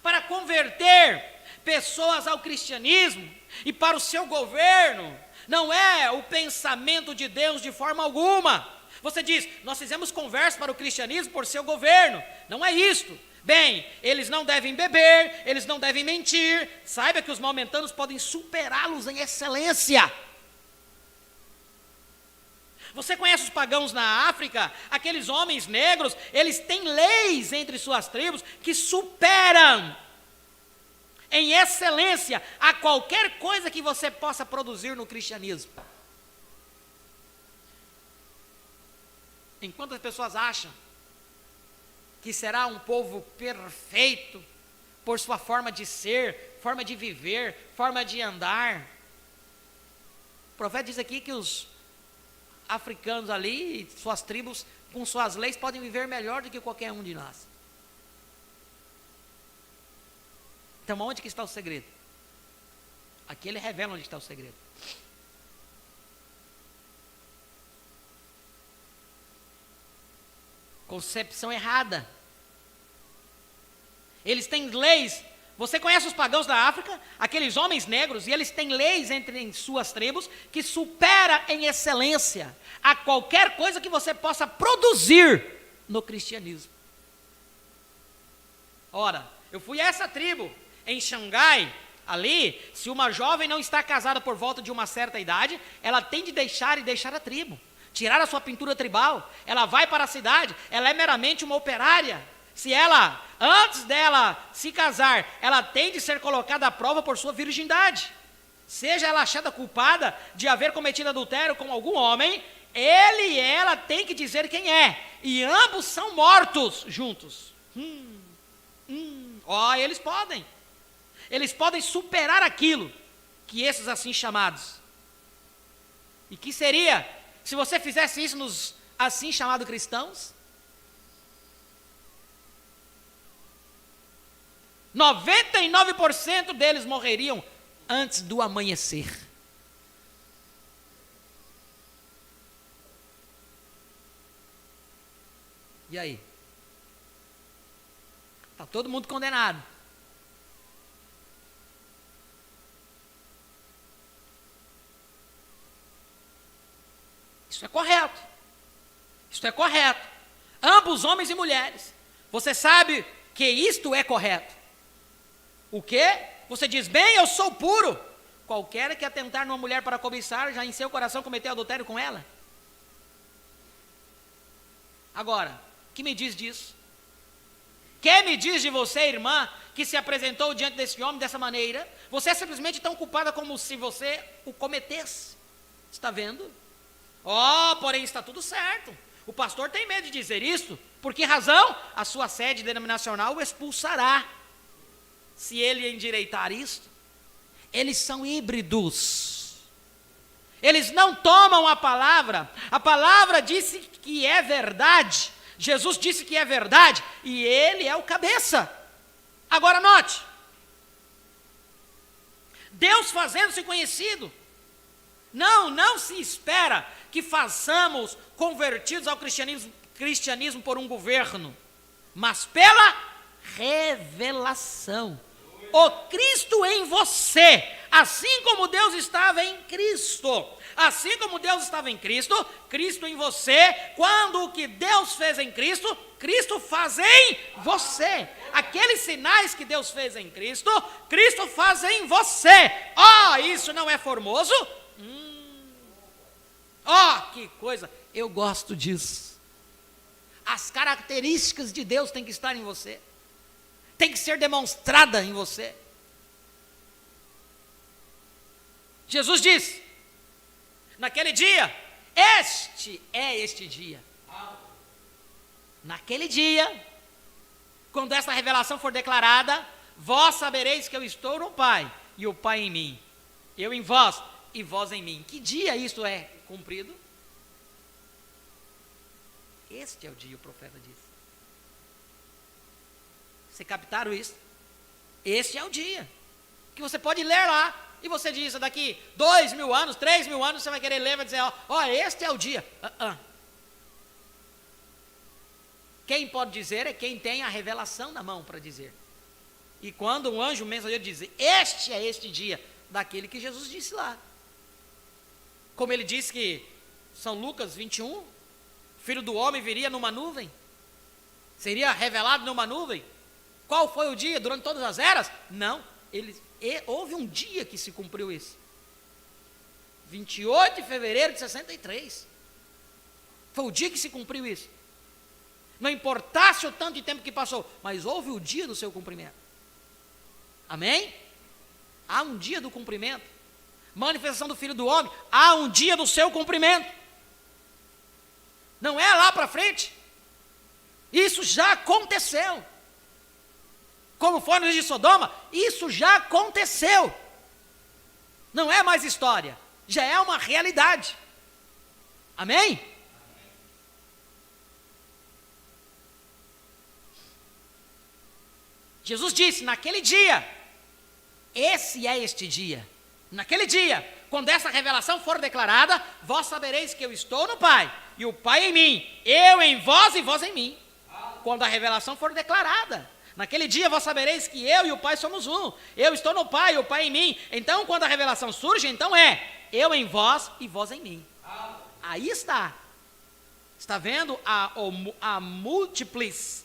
Para converter pessoas ao cristianismo e para o seu governo, não é o pensamento de Deus de forma alguma. Você diz, nós fizemos conversa para o cristianismo por seu governo. Não é isto. Bem, eles não devem beber, eles não devem mentir. Saiba que os maometanos podem superá-los em excelência. Você conhece os pagãos na África? Aqueles homens negros, eles têm leis entre suas tribos que superam em excelência a qualquer coisa que você possa produzir no cristianismo. Enquanto as pessoas acham que será um povo perfeito por sua forma de ser, forma de viver, forma de andar, o profeta diz aqui que os africanos ali, suas tribos, com suas leis, podem viver melhor do que qualquer um de nós. Então, onde que está o segredo? Aqui ele revela onde está o segredo. Concepção errada. Eles têm leis. Você conhece os pagãos da África? Aqueles homens negros, e eles têm leis em suas tribos que supera em excelência a qualquer coisa que você possa produzir no cristianismo. Ora, eu fui a essa tribo em Xangai, ali, se uma jovem não está casada por volta de uma certa idade, ela tem de deixar a tribo, tirar a sua pintura tribal, ela vai para a cidade, ela é meramente uma operária. Se ela, antes dela se casar, ela tem de ser colocada à prova por sua virgindade. Seja ela achada culpada de haver cometido adultério com algum homem, ele e ela têm que dizer quem é, e ambos são mortos juntos. Eles podem superar aquilo que esses assim chamados. E que seria, se você fizesse isso nos assim chamados cristãos? 99% deles morreriam antes do amanhecer. E aí? Está todo mundo condenado. Isso é correto. Isto é correto. Ambos homens e mulheres. Você sabe que isto é correto. O quê? Você diz, bem, eu sou puro. Qualquer que atentar numa mulher para cobiçar, já em seu coração cometeu adultério com ela. Agora, o que me diz disso? Que me diz de você, irmã, que se apresentou diante desse homem dessa maneira? Você é simplesmente tão culpada como se você o cometesse. Está vendo? Porém está tudo certo. O pastor tem medo de dizer isso. Por que razão? A sua sede denominacional o expulsará, se ele endireitar isto. Eles são híbridos. Eles não tomam a palavra. A palavra disse que é verdade. Jesus disse que é verdade. E ele é o cabeça. Agora note. Deus fazendo-se conhecido. Não se espera que façamos convertidos ao cristianismo por um governo, mas pela revelação. O Cristo em você, assim como Deus estava em Cristo. Assim como Deus estava em Cristo, Cristo em você. Quando o que Deus fez em Cristo, Cristo faz em você. aqueles sinais que Deus fez em Cristo, Cristo faz em você. Isso não é formoso? Que coisa, eu gosto disso. As características de Deus têm que estar em você, tem que ser demonstrada em você. Jesus disse, naquele dia, este é este dia. Naquele dia, quando essa revelação for declarada, vós sabereis que eu estou no Pai, e o Pai em mim, eu em vós, e vós em mim. Que dia isso é cumprido? Este é o dia, o profeta disse. Vocês captaram isso? Este é o dia, que você pode ler lá, e você diz, daqui 2.000 anos, 3.000 anos, você vai querer ler, vai dizer, este é o dia. Quem pode dizer é quem tem a revelação na mão para dizer. E quando um anjo mensageiro diz, este é este dia, daquele que Jesus disse lá. Como ele disse que, São Lucas 21, Filho do homem viria numa nuvem, seria revelado numa nuvem. Qual foi o dia? Durante todas as eras? Não, houve um dia que se cumpriu isso. 28 de fevereiro de 63. Foi o dia que se cumpriu isso. Não importasse o tanto de tempo que passou, mas houve o dia do seu cumprimento. Amém? Há um dia do cumprimento. Manifestação do Filho do Homem, há um dia do seu cumprimento. Não é lá para frente. Isso já aconteceu. Como foi no dia de Sodoma, isso já aconteceu. Não é mais história, já é uma realidade. Amém? Jesus disse, naquele dia, esse é este dia. Naquele dia, quando essa revelação for declarada, vós sabereis que eu estou no Pai, e o Pai em mim, eu em vós e vós em mim. Quando a revelação for declarada, naquele dia vós sabereis que eu e o Pai somos um. Eu estou no Pai, o Pai em mim. Então, quando a revelação surge, então eu em vós e vós em mim. Aí está. Está vendo a múltiplis?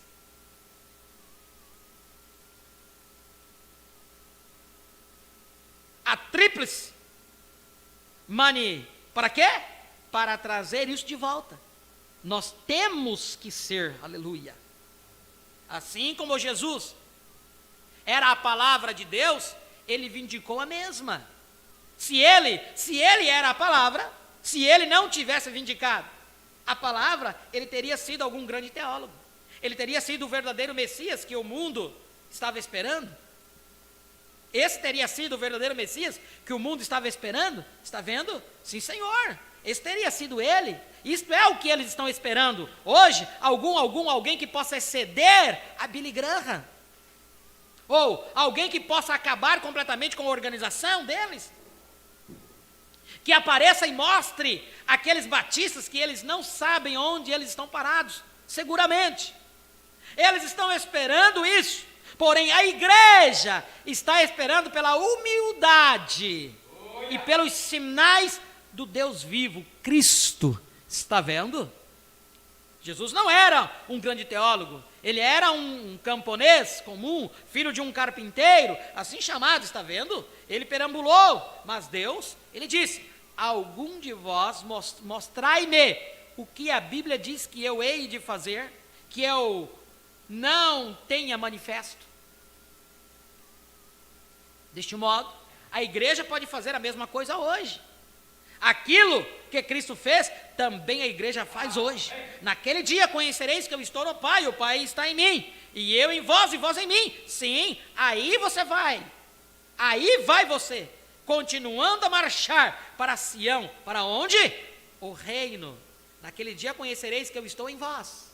A tríplice mani, para quê? Para trazer isso de volta. Nós temos que ser, aleluia. Assim como Jesus era a palavra de Deus, ele vindicou a mesma. Se ele era a palavra, se ele não tivesse vindicado a palavra, ele teria sido algum grande teólogo. Ele teria sido o verdadeiro Messias que o mundo estava esperando. Esse teria sido o verdadeiro Messias que o mundo estava esperando? Está vendo? Sim, Senhor. Esse teria sido ele. Isto é o que eles estão esperando. Hoje, alguém que possa exceder a Billy Graham. Ou alguém que possa acabar completamente com a organização deles. Que apareça e mostre aqueles batistas que eles não sabem onde eles estão parados. Seguramente. Eles estão esperando isso. Porém, a igreja está esperando pela humildade e pelos sinais do Deus vivo, Cristo. Está vendo? Jesus não era um grande teólogo, ele era um camponês comum, filho de um carpinteiro, assim chamado, está vendo? Ele perambulou, mas Deus, ele disse, algum de vós mostrai-me o que a Bíblia diz que eu hei de fazer, que eu não tenha manifesto. Deste modo, a igreja pode fazer a mesma coisa hoje. Aquilo que Cristo fez, também a igreja faz hoje. Naquele dia conhecereis que eu estou no Pai, o Pai está em mim, e eu em vós e vós em mim. Sim, aí você vai. Aí vai você, continuando a marchar para Sião. Para onde? O reino. Naquele dia conhecereis que eu estou em vós.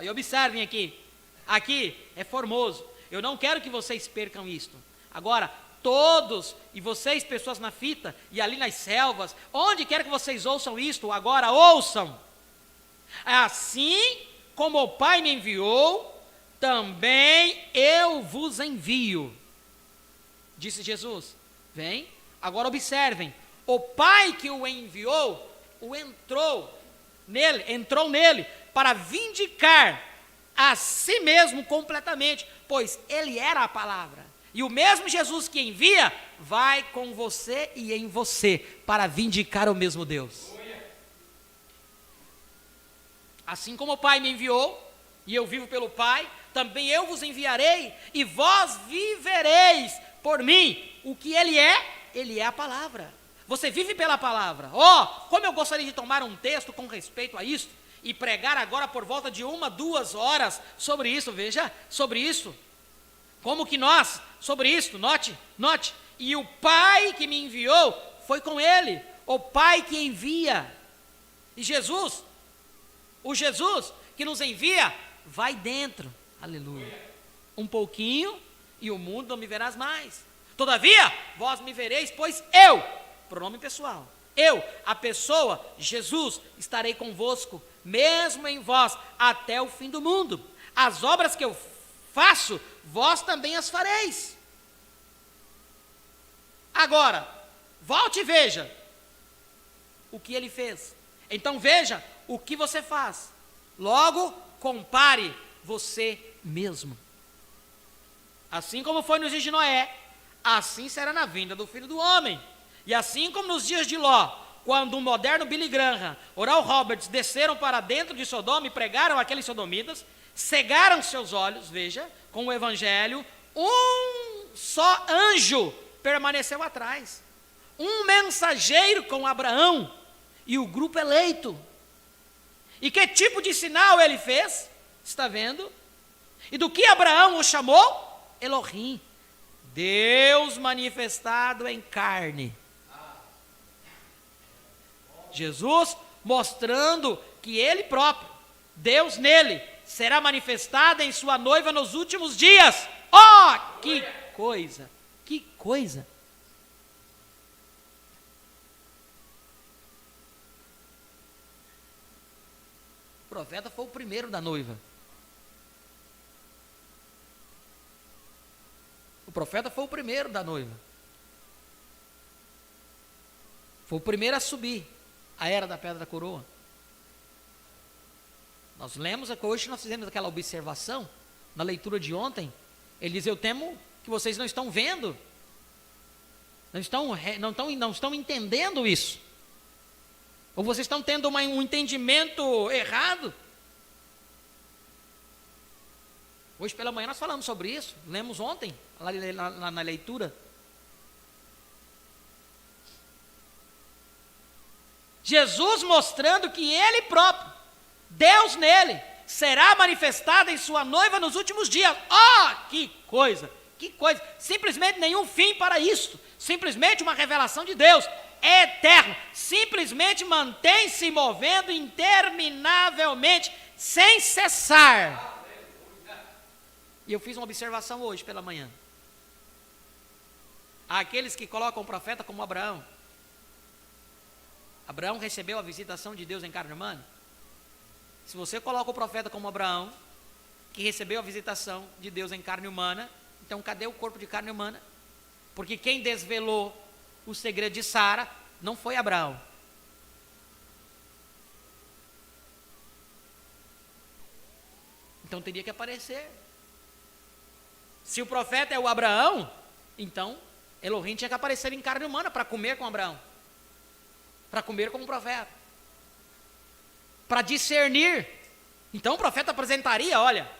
E observem aqui. Aqui é formoso. Eu não quero que vocês percam isto. Agora, todos, e vocês, pessoas na fita, e ali nas selvas, onde quer que vocês ouçam isto, agora ouçam. Assim como o Pai me enviou, também eu vos envio. Disse Jesus. Vem, agora observem. O Pai que o enviou, entrou nele para vindicar a si mesmo completamente, pois ele era a palavra. E o mesmo Jesus que envia, vai com você e em você, para vindicar o mesmo Deus. Assim como o Pai me enviou, e eu vivo pelo Pai, também eu vos enviarei, e vós vivereis por mim. O que ele é a palavra. Você vive pela palavra. Como eu gostaria de tomar um texto com respeito a isso, e pregar agora por volta de 1-2 horas sobre isso, veja, sobre isso. Como que nós, sobre isso, note, e o Pai que me enviou, foi com ele, o Pai que envia, e Jesus, o Jesus que nos envia, vai dentro, aleluia, um pouquinho, e o mundo não me verás mais, todavia, vós me vereis, pois eu, pronome pessoal, eu, a pessoa, Jesus, estarei convosco, mesmo em vós, até o fim do mundo. As obras que eu faço, vós também as fareis. Agora, volte e veja o que ele fez. Então veja o que você faz. Logo, compare você mesmo. Assim como foi nos dias de Noé, assim será na vinda do Filho do Homem. E assim como nos dias de Ló, quando o moderno Billy Graham, Oral Roberts, desceram para dentro de Sodoma e pregaram aqueles sodomitas, cegaram seus olhos, veja, com o evangelho, um só anjo permaneceu atrás, um mensageiro com Abraão e o grupo eleito. E que tipo de sinal ele fez? Está vendo? E do que Abraão o chamou? Elohim, Deus manifestado em carne. Jesus mostrando que ele próprio, Deus nele, será manifestado em sua noiva nos últimos dias. Que coisa, que coisa. O profeta foi o primeiro da noiva. O profeta foi o primeiro da noiva. Foi o primeiro a subir a era da pedra da coroa. Nós lemos, hoje nós fizemos aquela observação, na leitura de ontem, ele diz, eu temo que vocês não estão vendo, não estão entendendo isso, ou vocês estão tendo um entendimento errado. Hoje pela manhã nós falamos sobre isso, lemos ontem, na leitura. Jesus mostrando que ele próprio, Deus nele, será manifestado em sua noiva nos últimos dias. Que coisa, que coisa, simplesmente nenhum fim para isso, simplesmente uma revelação de Deus, é eterno, simplesmente mantém-se movendo interminavelmente, sem cessar. E eu fiz uma observação hoje pela manhã. Aqueles que colocam o profeta como Abraão. Abraão recebeu a visitação de Deus em carne humana. Se você coloca o profeta como Abraão, que recebeu a visitação de Deus em carne humana, então cadê o corpo de carne humana? Porque quem desvelou o segredo de Sara não foi Abraão. Então teria que aparecer. Se o profeta é o Abraão, então Elohim tinha que aparecer em carne humana para comer com Abraão, para comer com o profeta, para discernir. Então o profeta apresentaria, olha,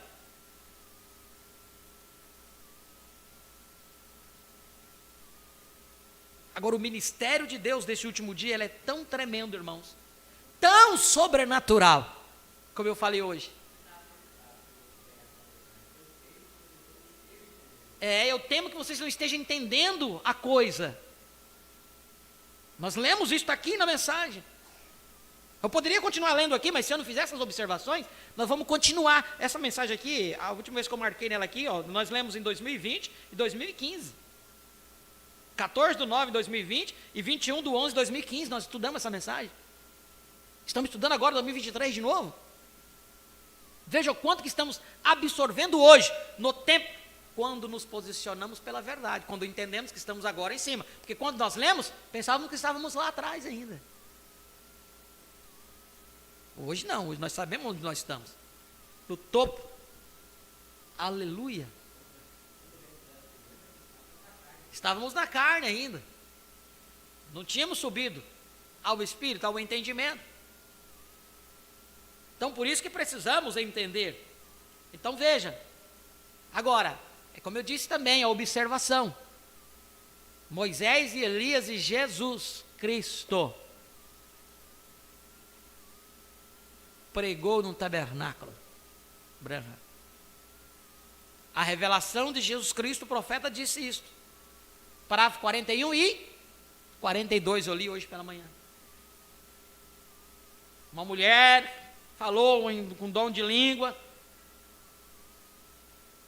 agora o ministério de Deus desse último dia, ele é tão tremendo, irmãos, tão sobrenatural, como eu falei hoje. Eu temo que vocês não estejam entendendo a coisa. Nós lemos isso aqui na mensagem. Eu poderia continuar lendo aqui, mas se eu não fizer essas observações, nós vamos continuar. Essa mensagem aqui, a última vez que eu marquei nela aqui, nós lemos em 2020 e 2015. 14/9/2020 e 21/11/2015, nós estudamos essa mensagem. Estamos estudando agora 2023 de novo. Veja o quanto que estamos absorvendo hoje, no tempo, quando nos posicionamos pela verdade, quando entendemos que estamos agora em cima. Porque quando nós lemos, pensávamos que estávamos lá atrás ainda. Hoje não, hoje nós sabemos onde nós estamos. No topo Aleluia. Estávamos na carne ainda. Não tínhamos subido ao Espírito, ao entendimento. Então, por isso que precisamos entender. Então, veja. Agora, é como eu disse também, a observação. Moisés e Elias e Jesus Cristo pregou no tabernáculo. A revelação de Jesus Cristo, o profeta disse isto. Parágrafo 41 e 42 eu li hoje pela manhã. Uma mulher falou com dom de língua.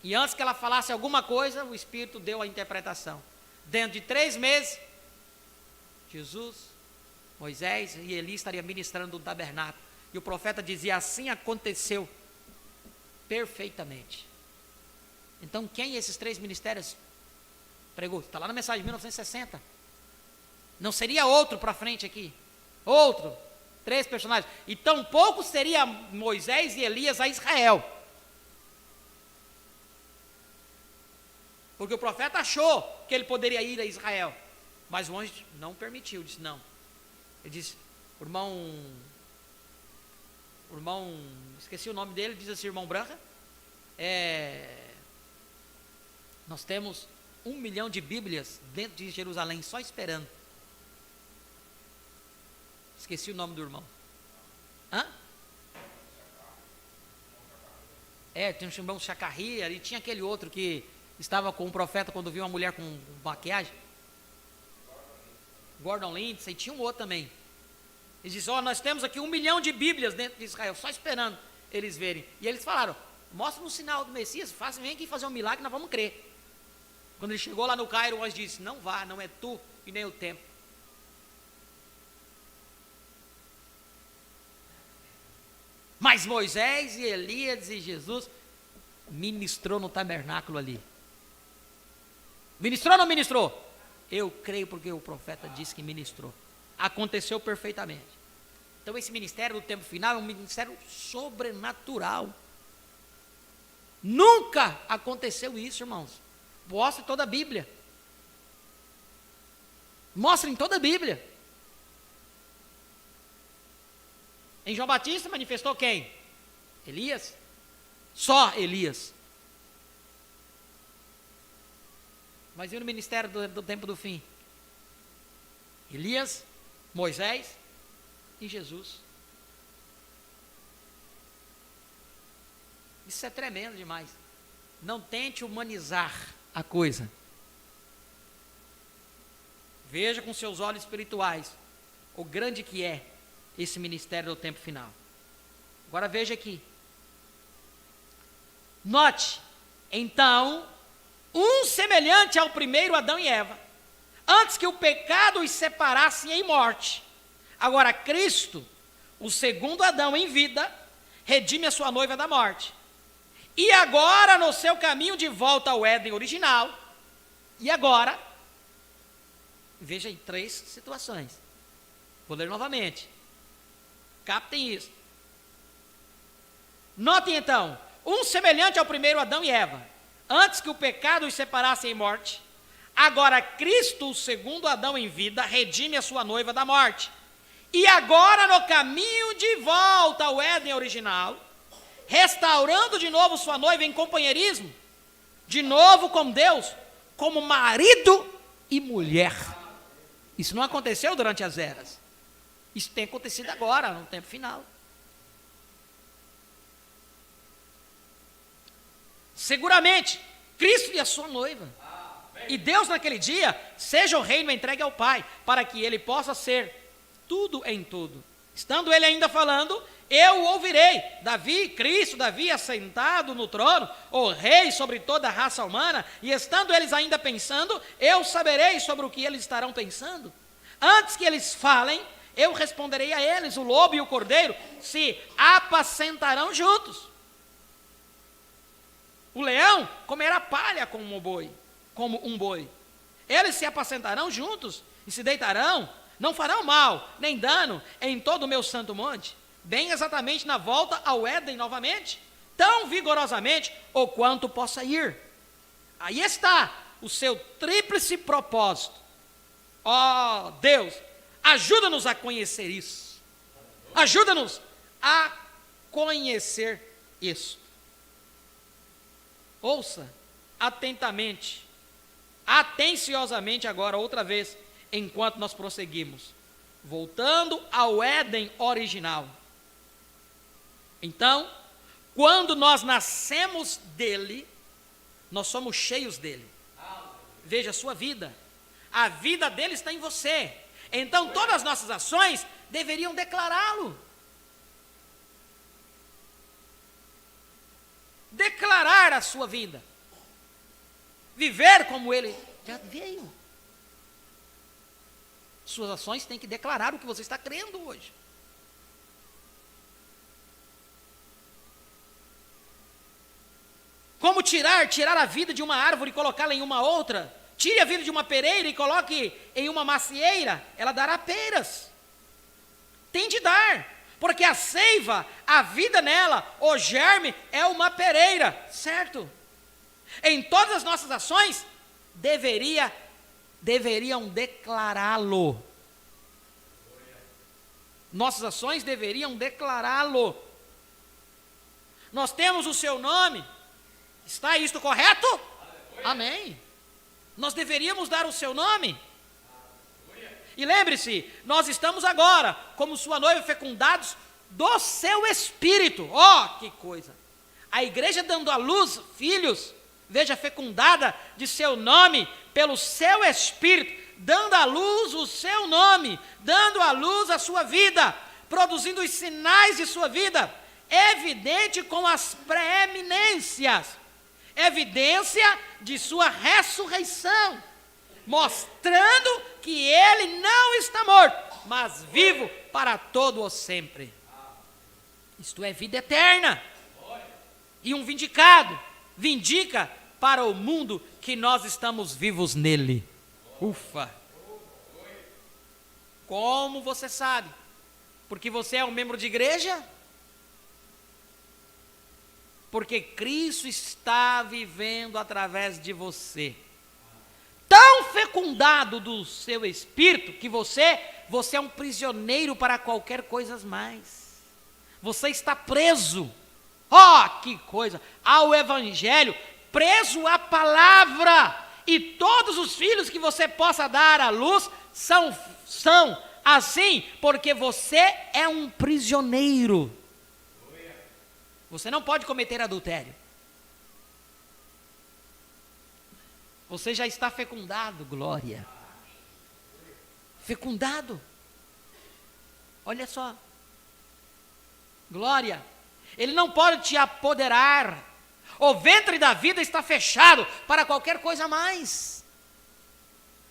E antes que ela falasse alguma coisa, o Espírito deu a interpretação. Dentro de 3 meses, Jesus, Moisés e Eli estariam ministrando no tabernáculo. E o profeta dizia, assim aconteceu perfeitamente. Então, quem esses 3 ministérios pregou? Está lá na mensagem de 1960. Não seria outro para frente aqui? Outro. 3 personagens. E tampouco seria Moisés e Elias a Israel. Porque o profeta achou que ele poderia ir a Israel. Mas o anjo não permitiu, disse não. Ele disse, o irmão, esqueci o nome dele, diz assim, irmão Branca, nós temos 1 milhão de Bíblias dentro de Jerusalém, só esperando. Esqueci o nome do irmão. Tem um irmão Chacarria, e tinha aquele outro que estava com o profeta quando viu uma mulher com maquiagem. Gordon Lindsay, e tinha um outro também. Eles disseram, nós temos aqui 1 milhão de Bíblias dentro de Israel, só esperando eles verem. E eles falaram, mostra um sinal do Messias, vem aqui fazer um milagre, nós vamos crer. Quando ele chegou lá no Cairo, o anjo disse, não vá, não é tu e nem o tempo. Mas Moisés e Elias e Jesus ministrou no tabernáculo ali. Ministrou ou não ministrou? Eu creio porque o profeta disse que ministrou. Aconteceu perfeitamente. Então esse ministério do tempo final é um ministério sobrenatural. Nunca aconteceu isso, irmãos. Mostre toda a Bíblia. Mostre em toda a Bíblia. Em João Batista manifestou quem? Elias. Só Elias. Mas e no ministério do tempo do fim? Elias, Moisés e Jesus. Isso é tremendo demais. Não tente humanizar a coisa. Veja com seus olhos espirituais o grande que é esse ministério do tempo final. Agora veja aqui. Note, então, um semelhante ao primeiro Adão e Eva, antes que o pecado os separasse em morte. Agora Cristo, o segundo Adão em vida, redime a sua noiva da morte. E agora no seu caminho de volta ao Éden original, e agora, veja aí 3 situações. Vou ler novamente. Captem isso. Notem então, um semelhante ao primeiro Adão e Eva, antes que o pecado os separasse em morte, agora Cristo, o segundo Adão em vida, redime a sua noiva da morte. E agora no caminho de volta ao Éden original, restaurando de novo sua noiva em companheirismo, de novo com Deus, como marido e mulher. Isso não aconteceu durante as eras. Isso tem acontecido agora, no tempo final. Seguramente, Cristo e a sua noiva. E Deus naquele dia, seja o reino entregue ao Pai, para que ele possa ser tudo em tudo. Estando ele ainda falando, eu o ouvirei. Cristo, Davi assentado no trono, o rei sobre toda a raça humana, e estando eles ainda pensando, eu saberei sobre o que eles estarão pensando. Antes que eles falem, eu responderei a eles, o lobo e o cordeiro se apacentarão juntos. O leão comerá palha como um boi. Eles se apacentarão juntos e se deitarão, não farão mal, nem dano em todo o meu santo monte, bem exatamente na volta ao Éden novamente, tão vigorosamente o quanto possa ir. Aí está o seu tríplice propósito. Ó Deus, ajuda-nos a conhecer isso. Ajuda-nos a conhecer isso. Ouça atentamente, atenciosamente agora, outra vez, enquanto nós prosseguimos. Voltando ao Éden original. Então, quando nós nascemos dele, nós somos cheios dele. Veja a sua vida. A vida dele está em você. Então, todas as nossas ações deveriam declará-lo. Declarar a sua vida. Viver como ele já veio. Suas ações têm que declarar o que você está crendo hoje. Como tirar a vida de uma árvore e colocá-la em uma outra? Tire a vida de uma pereira e coloque em uma macieira, ela dará peras. Tem de dar, porque a seiva, a vida nela, o germe é uma pereira, certo? Em todas as nossas ações, deveriam declará-lo. Nossas ações deveriam declará-lo. Nós temos o seu nome. Está isto correto? Amém. Nós deveríamos dar o seu nome. E lembre-se, nós estamos agora, como sua noiva, fecundados do seu Espírito. Ó, que coisa! A igreja dando à luz filhos, veja, fecundada de seu nome pelo seu Espírito, dando à luz o seu nome, dando à luz a sua vida, produzindo os sinais de sua vida, evidente com as preeminências, evidência de sua ressurreição, mostrando que ele não está morto, mas vivo para todo o sempre. Isto é vida eterna. E um vindicado vindica para o mundo que nós estamos vivos nele. Ufa! Como você sabe? Porque você é um membro de igreja? Porque Cristo está vivendo através de você. Tão fecundado do seu Espírito que você é um prisioneiro para qualquer coisa mais. Você está preso. Oh, que coisa! Ao Evangelho, preso à palavra. E todos os filhos que você possa dar à luz são assim, porque você é um prisioneiro. Você não pode cometer adultério. Você já está fecundado, glória. Fecundado. Olha só. Glória. Ele não pode te apoderar. O ventre da vida está fechado para qualquer coisa a mais.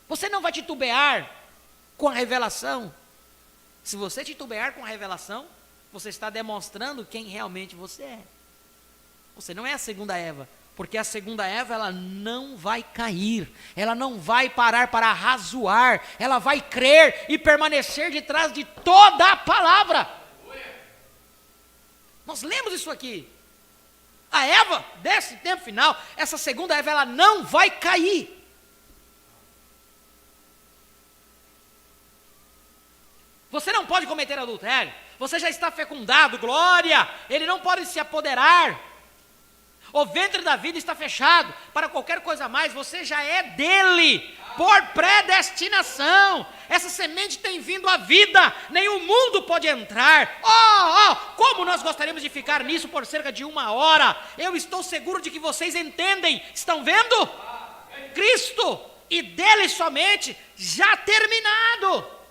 Você não vai titubear com a revelação. Se você titubear com a revelação, você está demonstrando quem realmente você é. Você não é a segunda Eva, porque a segunda Eva, ela não vai cair, ela não vai parar para razoar, ela vai crer e permanecer de trás de toda a palavra. Nós lemos isso aqui. A Eva desse tempo final, essa segunda Eva, ela não vai cair. Você não pode cometer adultério. Você já está fecundado, glória. Ele não pode se apoderar. O ventre da vida está fechado para qualquer coisa a mais. Você já é dele, por predestinação. Essa semente tem vindo à vida. Nenhum mundo pode entrar. Como nós gostaríamos de ficar nisso por cerca de 1 hora. Eu estou seguro de que vocês entendem. Estão vendo? Cristo, e dele somente, já terminado.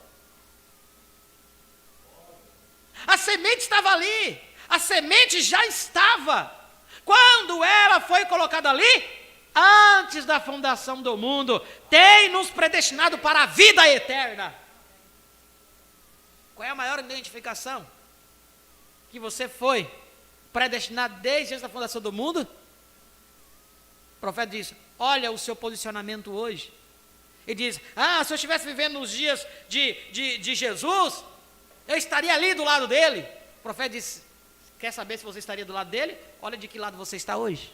A semente estava ali, a semente já estava. Quando ela foi colocada ali, antes da fundação do mundo, tem nos predestinado para a vida eterna. Qual é a maior identificação? Que você foi predestinado desde antes da fundação do mundo? O profeta diz, olha o seu posicionamento hoje. Ele diz, se eu estivesse vivendo nos dias de Jesus, eu estaria ali do lado dele. O profeta disse, Quer saber se você estaria do lado dele? Olha de que lado você está hoje.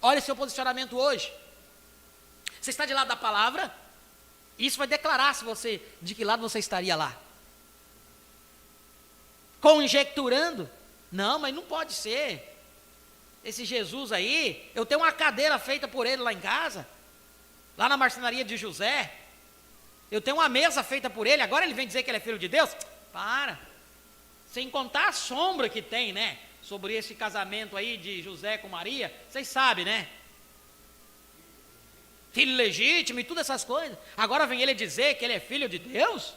Olha seu posicionamento hoje. Você está de lado da palavra? Isso vai declarar de que lado você estaria lá. Conjecturando? Não, mas não pode ser. Esse Jesus aí, eu tenho uma cadeira feita por ele lá em casa, lá na marcenaria de José. Eu tenho uma mesa feita por ele, agora ele vem dizer que ele é filho de Deus? Para. Sem contar a sombra que tem, né? Sobre esse casamento aí de José com Maria, vocês sabem, né? Filho legítimo e todas essas coisas. Agora vem ele dizer que ele é filho de Deus?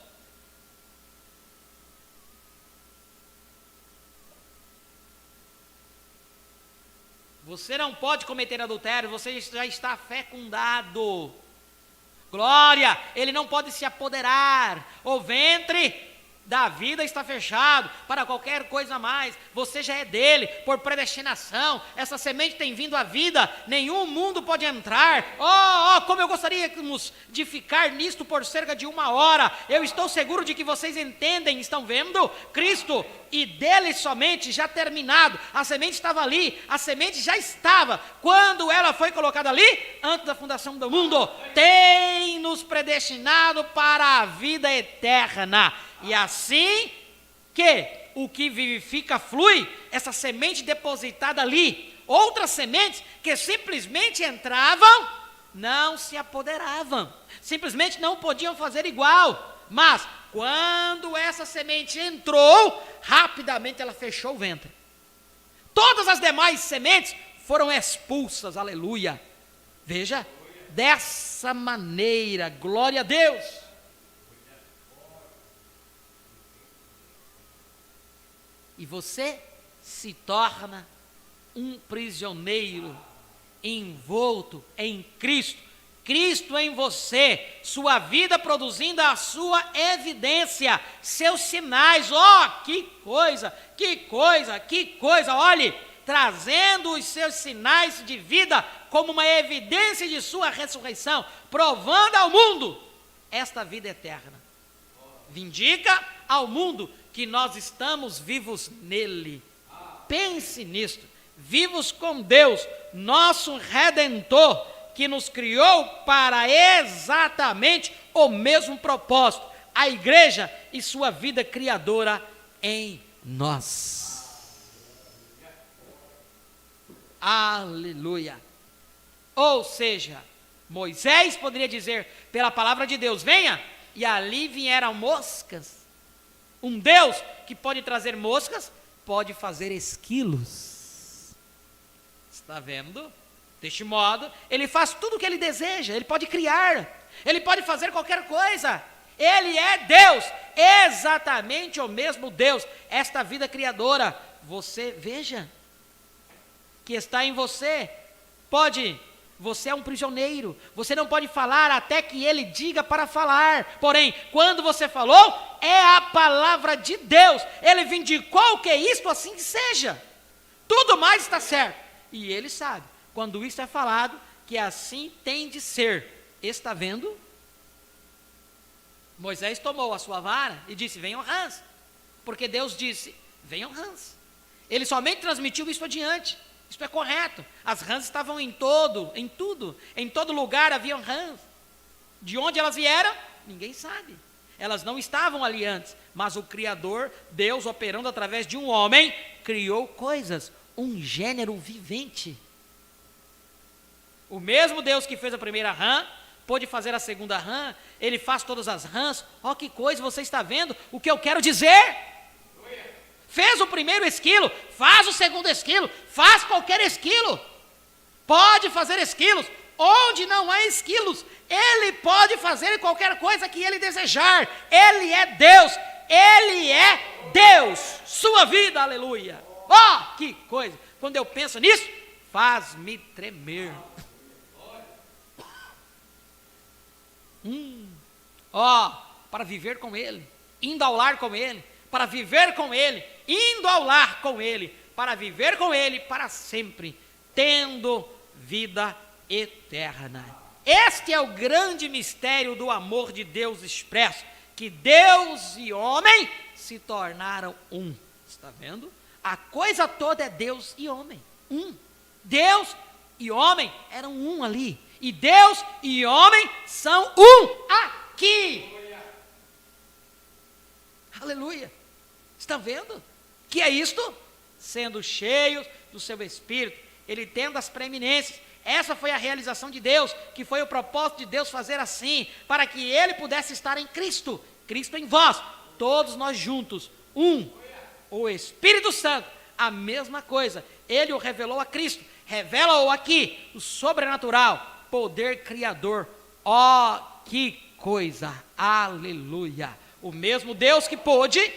Você não pode cometer adultério, você já está fecundado. Glória, ele não pode se apoderar. O ventre da vida está fechado para qualquer coisa a mais. Você já é dele por predestinação. Essa semente tem vindo à vida, nenhum mundo pode entrar. Como eu gostaria de ficar nisto por cerca de 1 hora. Eu estou seguro de que vocês entendem, estão vendo? Cristo, e dele somente, já terminado. A semente estava ali, a semente já estava quando ela foi colocada ali, antes da fundação do mundo. Tem nos predestinado para a vida eterna. E assim que o que vivifica flui, essa semente depositada ali, outras sementes que simplesmente entravam, não se apoderavam, simplesmente não podiam fazer igual, mas quando essa semente entrou, rapidamente ela fechou o ventre. Todas as demais sementes foram expulsas, aleluia. Veja, dessa maneira, glória a Deus. E você se torna um prisioneiro envolto em Cristo. Cristo em você, sua vida produzindo a sua evidência, seus sinais. Que coisa, que coisa, que coisa. Olhe, trazendo os seus sinais de vida como uma evidência de sua ressurreição, provando ao mundo esta vida eterna. Vindica ao mundo que nós estamos vivos nele. Pense nisto, vivos com Deus, nosso Redentor, que nos criou para exatamente o mesmo propósito, a igreja e sua vida criadora em nós. Aleluia. Ou seja, Moisés poderia dizer pela palavra de Deus, venha, e ali vieram moscas. Um Deus que pode trazer moscas, pode fazer esquilos. Está vendo? Deste modo, ele faz tudo o que ele deseja, ele pode criar, ele pode fazer qualquer coisa. Ele é Deus, exatamente o mesmo Deus. Esta vida criadora, você, veja, que está em você, você é um prisioneiro, você não pode falar até que ele diga para falar. Porém, quando você falou, é a palavra de Deus, ele vindicou que isto assim seja, tudo mais está certo, e ele sabe, quando isso é falado, que assim tem de ser. Está vendo? Moisés tomou a sua vara e disse, venham rãs, porque Deus disse, venham rãs. Ele somente transmitiu isso adiante. Isto é correto. As rãs estavam em todo lugar haviam rãs. De onde elas vieram? Ninguém sabe. Elas não estavam ali antes, mas o Criador, Deus operando através de um homem, criou coisas, um gênero vivente. O mesmo Deus que fez a primeira rã, pôde fazer a segunda rã, ele faz todas as rãs. Que coisa, você está vendo o que eu quero dizer? Fez o primeiro esquilo, faz o segundo esquilo, faz qualquer esquilo, pode fazer esquilos, onde não há esquilos, ele pode fazer qualquer coisa que ele desejar, ele é Deus, sua vida, aleluia. Que coisa, quando eu penso nisso, faz-me tremer. Para viver com ele, indo ao lar com ele, para viver com ele, indo ao lar com ele, para viver com ele para sempre, tendo vida eterna. Este é o grande mistério do amor de Deus expresso, que Deus e homem se tornaram um. Está vendo? A coisa toda é Deus e homem. Um. Deus e homem eram um ali. E Deus e homem são um aqui. Aleluia. Está vendo? Que é isto? Sendo cheios do seu Espírito, ele tendo as preeminências. Essa foi a realização de Deus, que foi o propósito de Deus fazer assim, para que ele pudesse estar em Cristo, Cristo em vós, todos nós juntos, um. O Espírito Santo, a mesma coisa, ele o revelou a Cristo, revela-o aqui, o sobrenatural, poder criador. Ó, que coisa, aleluia. O mesmo Deus que pôde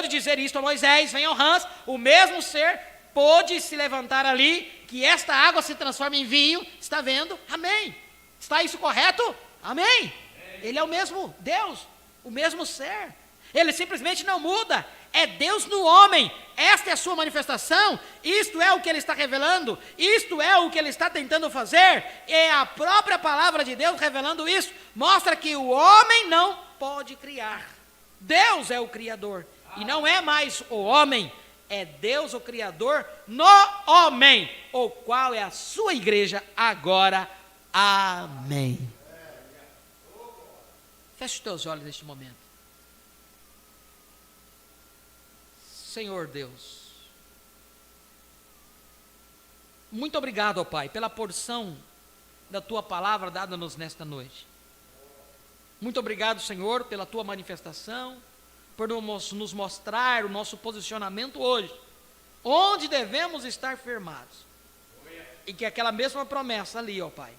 dizer isto a Moisés, venha ao Hans, o mesmo ser pôde se levantar ali, que esta água se transforme em vinho, está vendo? Amém. Está isso correto? Amém. Ele é o mesmo Deus, o mesmo ser. Ele simplesmente não muda, é Deus no homem. Esta é a sua manifestação, isto é o que ele está revelando, isto é o que ele está tentando fazer, é a própria palavra de Deus revelando isso. Mostra que o homem não pode criar, Deus é o Criador, e não é mais o homem, é Deus o Criador no homem, o qual é a sua igreja agora. Amém. Feche os teus olhos neste momento. Senhor Deus, muito obrigado, ó Pai, pela porção da Tua palavra dada-nos nesta noite. Muito obrigado, Senhor, pela Tua manifestação, por nos mostrar o nosso posicionamento hoje, onde devemos estar firmados. E que aquela mesma promessa ali, ó Pai,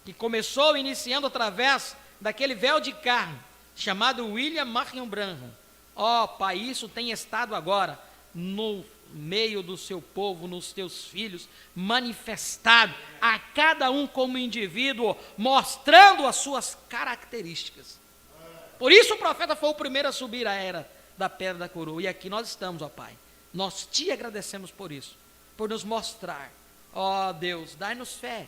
que começou iniciando através daquele véu de carne, chamado William Marion Branham, ó Pai, isso tem estado agora no meio do seu povo, nos teus filhos, manifestado a cada um como indivíduo, mostrando as suas características. Por isso o profeta foi o primeiro a subir a era da pedra da coroa, e aqui nós estamos, ó Pai, nós te agradecemos por isso, por nos mostrar, ó Deus, dai-nos fé,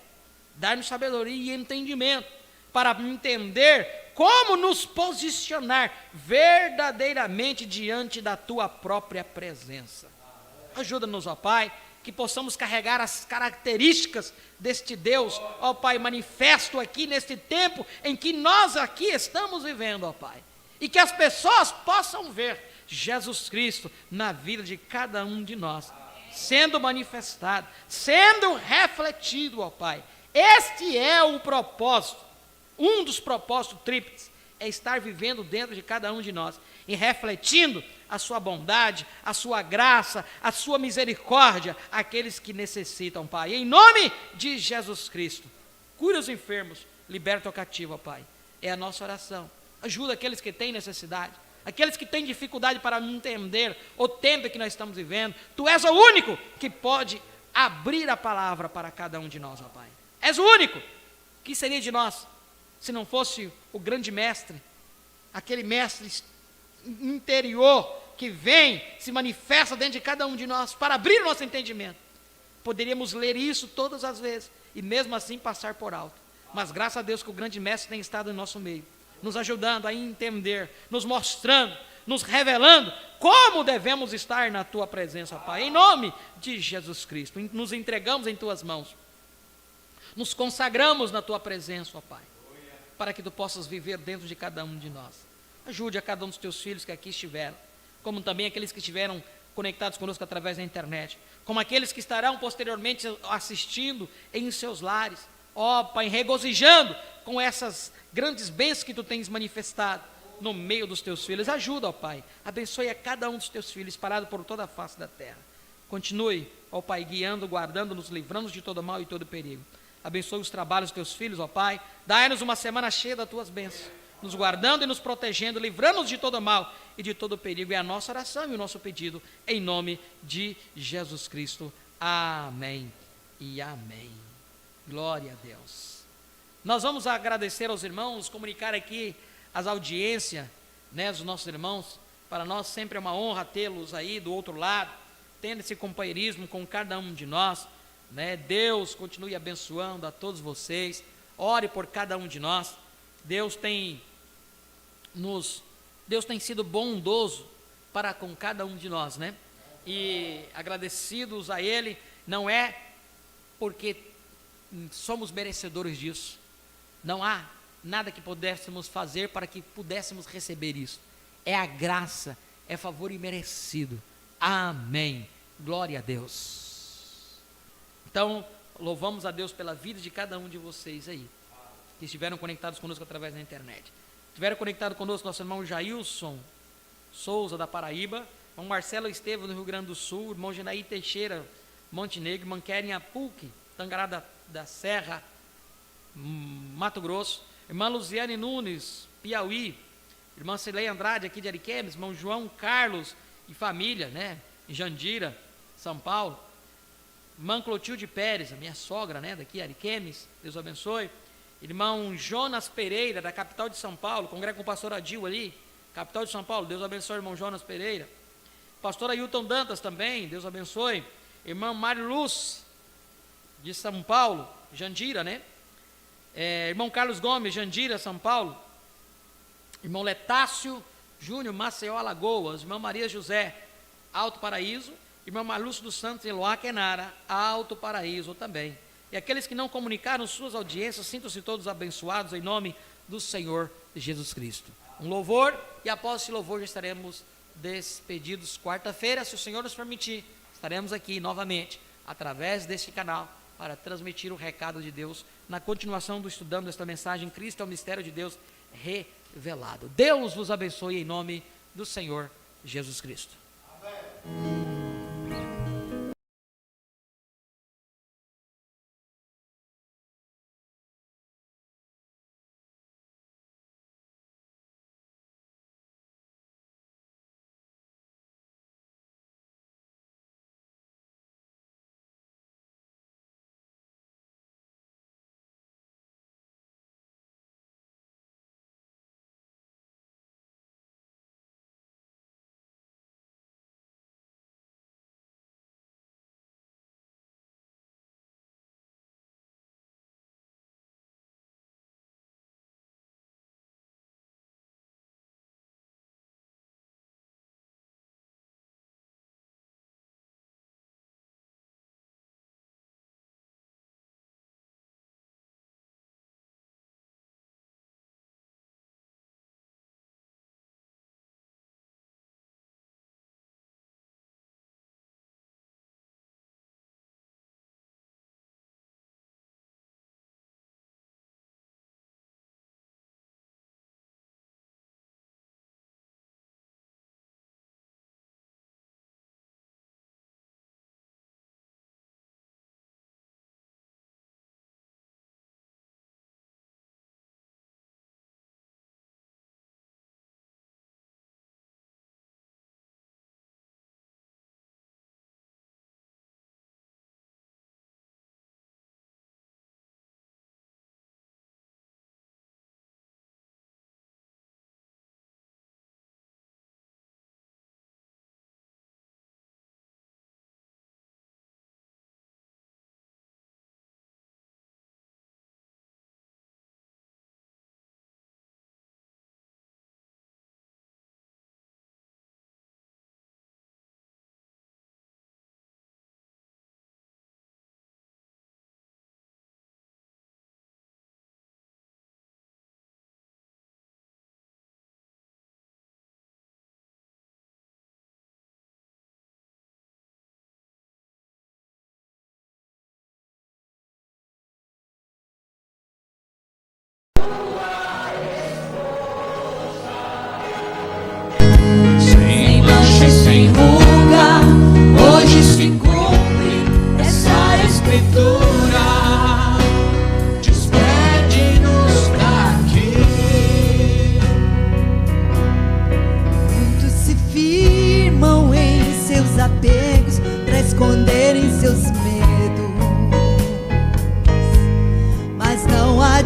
dai-nos sabedoria e entendimento, para entender como nos posicionar verdadeiramente diante da Tua própria presença. Ajuda-nos, ó Pai, que possamos carregar as características deste Deus, ó Pai, manifesto aqui neste tempo em que nós aqui estamos vivendo, ó Pai, e que as pessoas possam ver Jesus Cristo na vida de cada um de nós, sendo manifestado, sendo refletido, ó Pai. Este é o propósito. Um dos propósitos tríplices é estar vivendo dentro de cada um de nós e refletindo a sua bondade, a sua graça, a sua misericórdia àqueles que necessitam, Pai. Em nome de Jesus Cristo, cura os enfermos, liberta o cativo, ó Pai. É a nossa oração. Ajuda aqueles que têm necessidade, aqueles que têm dificuldade para entender o tempo que nós estamos vivendo. Tu és o único que pode abrir a palavra para cada um de nós, ó Pai. És o único. O que seria de nós se não fosse o grande mestre, aquele mestre interior que vem, se manifesta dentro de cada um de nós para abrir o nosso entendimento? Poderíamos ler isso todas as vezes e mesmo assim passar por alto, mas graças a Deus que o grande mestre tem estado em nosso meio, nos ajudando a entender, nos mostrando, nos revelando como devemos estar na Tua presença, Pai. Em nome de Jesus Cristo, nos entregamos em Tuas mãos, nos consagramos na Tua presença, ó Pai, para que Tu possas viver dentro de cada um de nós. Ajude a cada um dos Teus filhos que aqui estiveram, como também aqueles que estiveram conectados conosco através da internet, como aqueles que estarão posteriormente assistindo em seus lares, ó Pai, regozijando com essas grandes bênçãos que Tu tens manifestado no meio dos Teus filhos. Ajuda, ó Pai, abençoe a cada um dos Teus filhos espalhado por toda a face da terra. Continue, ó Pai, guiando, guardando, nos livrando de todo mal e todo perigo. Abençoe os trabalhos dos Teus filhos, ó Pai. Dai-nos uma semana cheia das Tuas bênçãos, nos guardando e nos protegendo, livrando-nos de todo mal e de todo perigo. É a nossa oração e o nosso pedido, em nome de Jesus Cristo. Amém e amém. Glória a Deus. Nós vamos agradecer aos irmãos, comunicar aqui as audiências, né, dos nossos irmãos. Para nós sempre é uma honra tê-los aí do outro lado, tendo esse companheirismo com cada um de nós. Né? Deus continue abençoando a todos vocês, ore por cada um de nós. Deus tem sido bondoso para com cada um de nós, né? e agradecidos a Ele, não é porque somos merecedores disso. Não há nada que pudéssemos fazer para que pudéssemos receber isso. É a graça, é favor imerecido. Amém. Glória a Deus. Então, louvamos a Deus pela vida de cada um de vocês aí, que estiveram conectados conosco através da internet. Estiveram conectados conosco nosso irmão Jailson Souza, da Paraíba, irmão Marcelo Estevam, do Rio Grande do Sul, irmão Genaí Teixeira, Montenegro, irmã Keren Apuc, Tangará da Serra, Mato Grosso, irmã Luziane Nunes, Piauí, irmã Cileia Andrade, aqui de Ariquemes, irmão João Carlos e família, né, em Jandira, São Paulo, irmã Clotilde Pérez, a minha sogra, né, daqui, Ariquemes, Deus abençoe, irmão Jonas Pereira, da capital de São Paulo, congrega com o pastor Adil ali, capital de São Paulo, Deus abençoe, irmão Jonas Pereira, pastor Ailton Dantas também, Deus abençoe, irmã Mário Luz, de São Paulo, Jandira, né, irmão Carlos Gomes, Jandira, São Paulo, irmão Letácio Júnior, Maceió, Alagoas, irmã Maria José, Alto Paraíso, irmão Marlúcio dos Santos, Eloá Quenara, Alto Paraíso também. E aqueles que não comunicaram suas audiências, sintam-se todos abençoados em nome do Senhor Jesus Cristo. Um louvor, e após esse louvor já estaremos despedidos. Quarta-feira, se o Senhor nos permitir, estaremos aqui novamente, através deste canal, para transmitir o recado de Deus, na continuação do estudando esta mensagem, Cristo é o mistério de Deus revelado. Deus vos abençoe em nome do Senhor Jesus Cristo. Amém.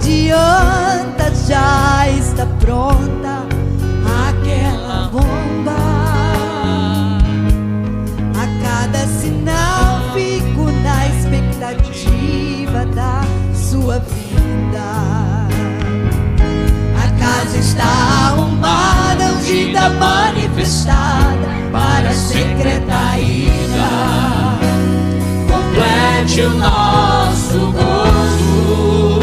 adianta, já está pronta aquela bomba. A cada sinal fico na expectativa da sua vinda. A casa está arrumada, ungida, manifestada para a secreta ida. complete o nosso gozo.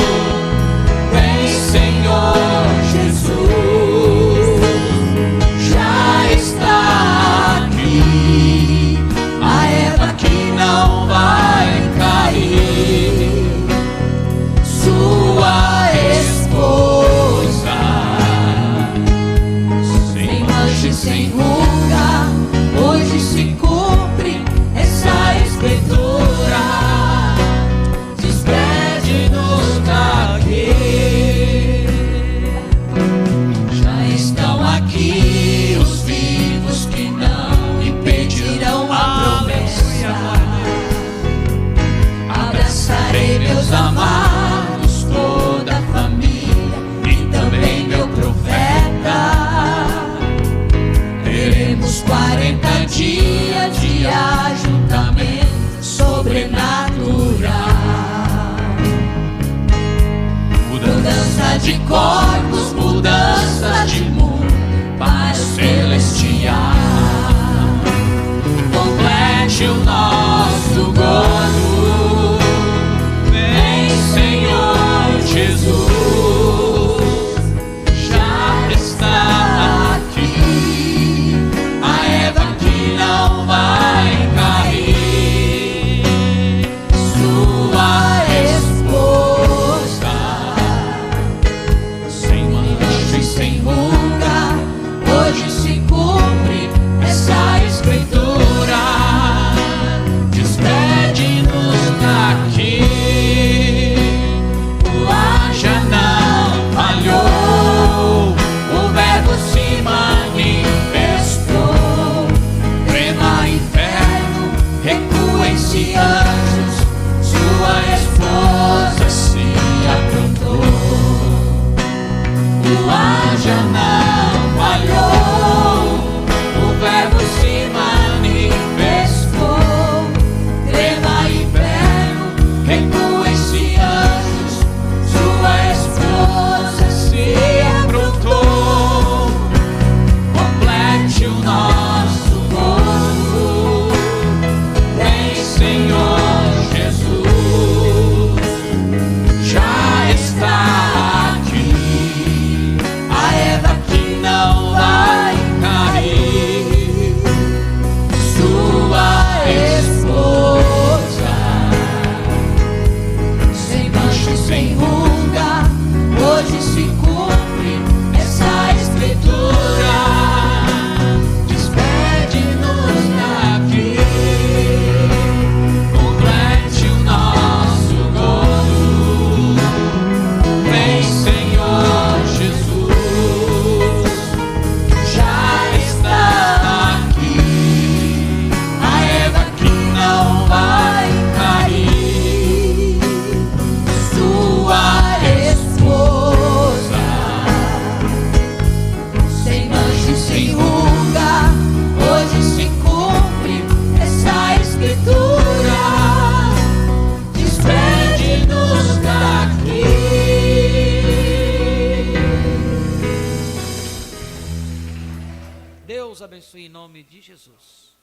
Vem, Senhor Jesus, já está aqui a Eva que não vai cair, sua esposa, sem mancha e sem ruga. Hoje se cumpre essa escritura, despede-nos daqui. Já estão aqui os vivos que não impedirão a promessa. Abraçarei meus amados, toda a família e também meu profeta. Teremos 40 dias de ajuntamento sobrenatural, mudança de corpos, mudança de mundo para o celestial. Complete o nosso gozo. Vem, Senhor Jesus, já está aqui a Eva que não vai cair, sua esposa, sem mancha e sem ruga. Hoje se cumpre essa escritura, despede-nos daqui. O haja não falhou, o verbo se manifestou. Trema inferno, recuem-se anjos, sua esposa se aprontou. O haja não falhou, o verbo se manifestou. Trema inferno, recuem-se anjos, sua esposa se aprontou. Complete o nosso gozo. Vem, Senhor Jesus, já está aqui a Eva que não vai cair, sua esposa, sem mancha e sem ruga. Hoje se cumpre essa escritura, despede-nos daqui. Complete o nosso gozo. Vem, Senhor Jesus, já está aqui a Eva que não vai cair, sua esposa, sem mancha e sem ruga. Hoje se cumpre essa escritura, despede-nos daqui. Deus abençoe em nome de Jesus.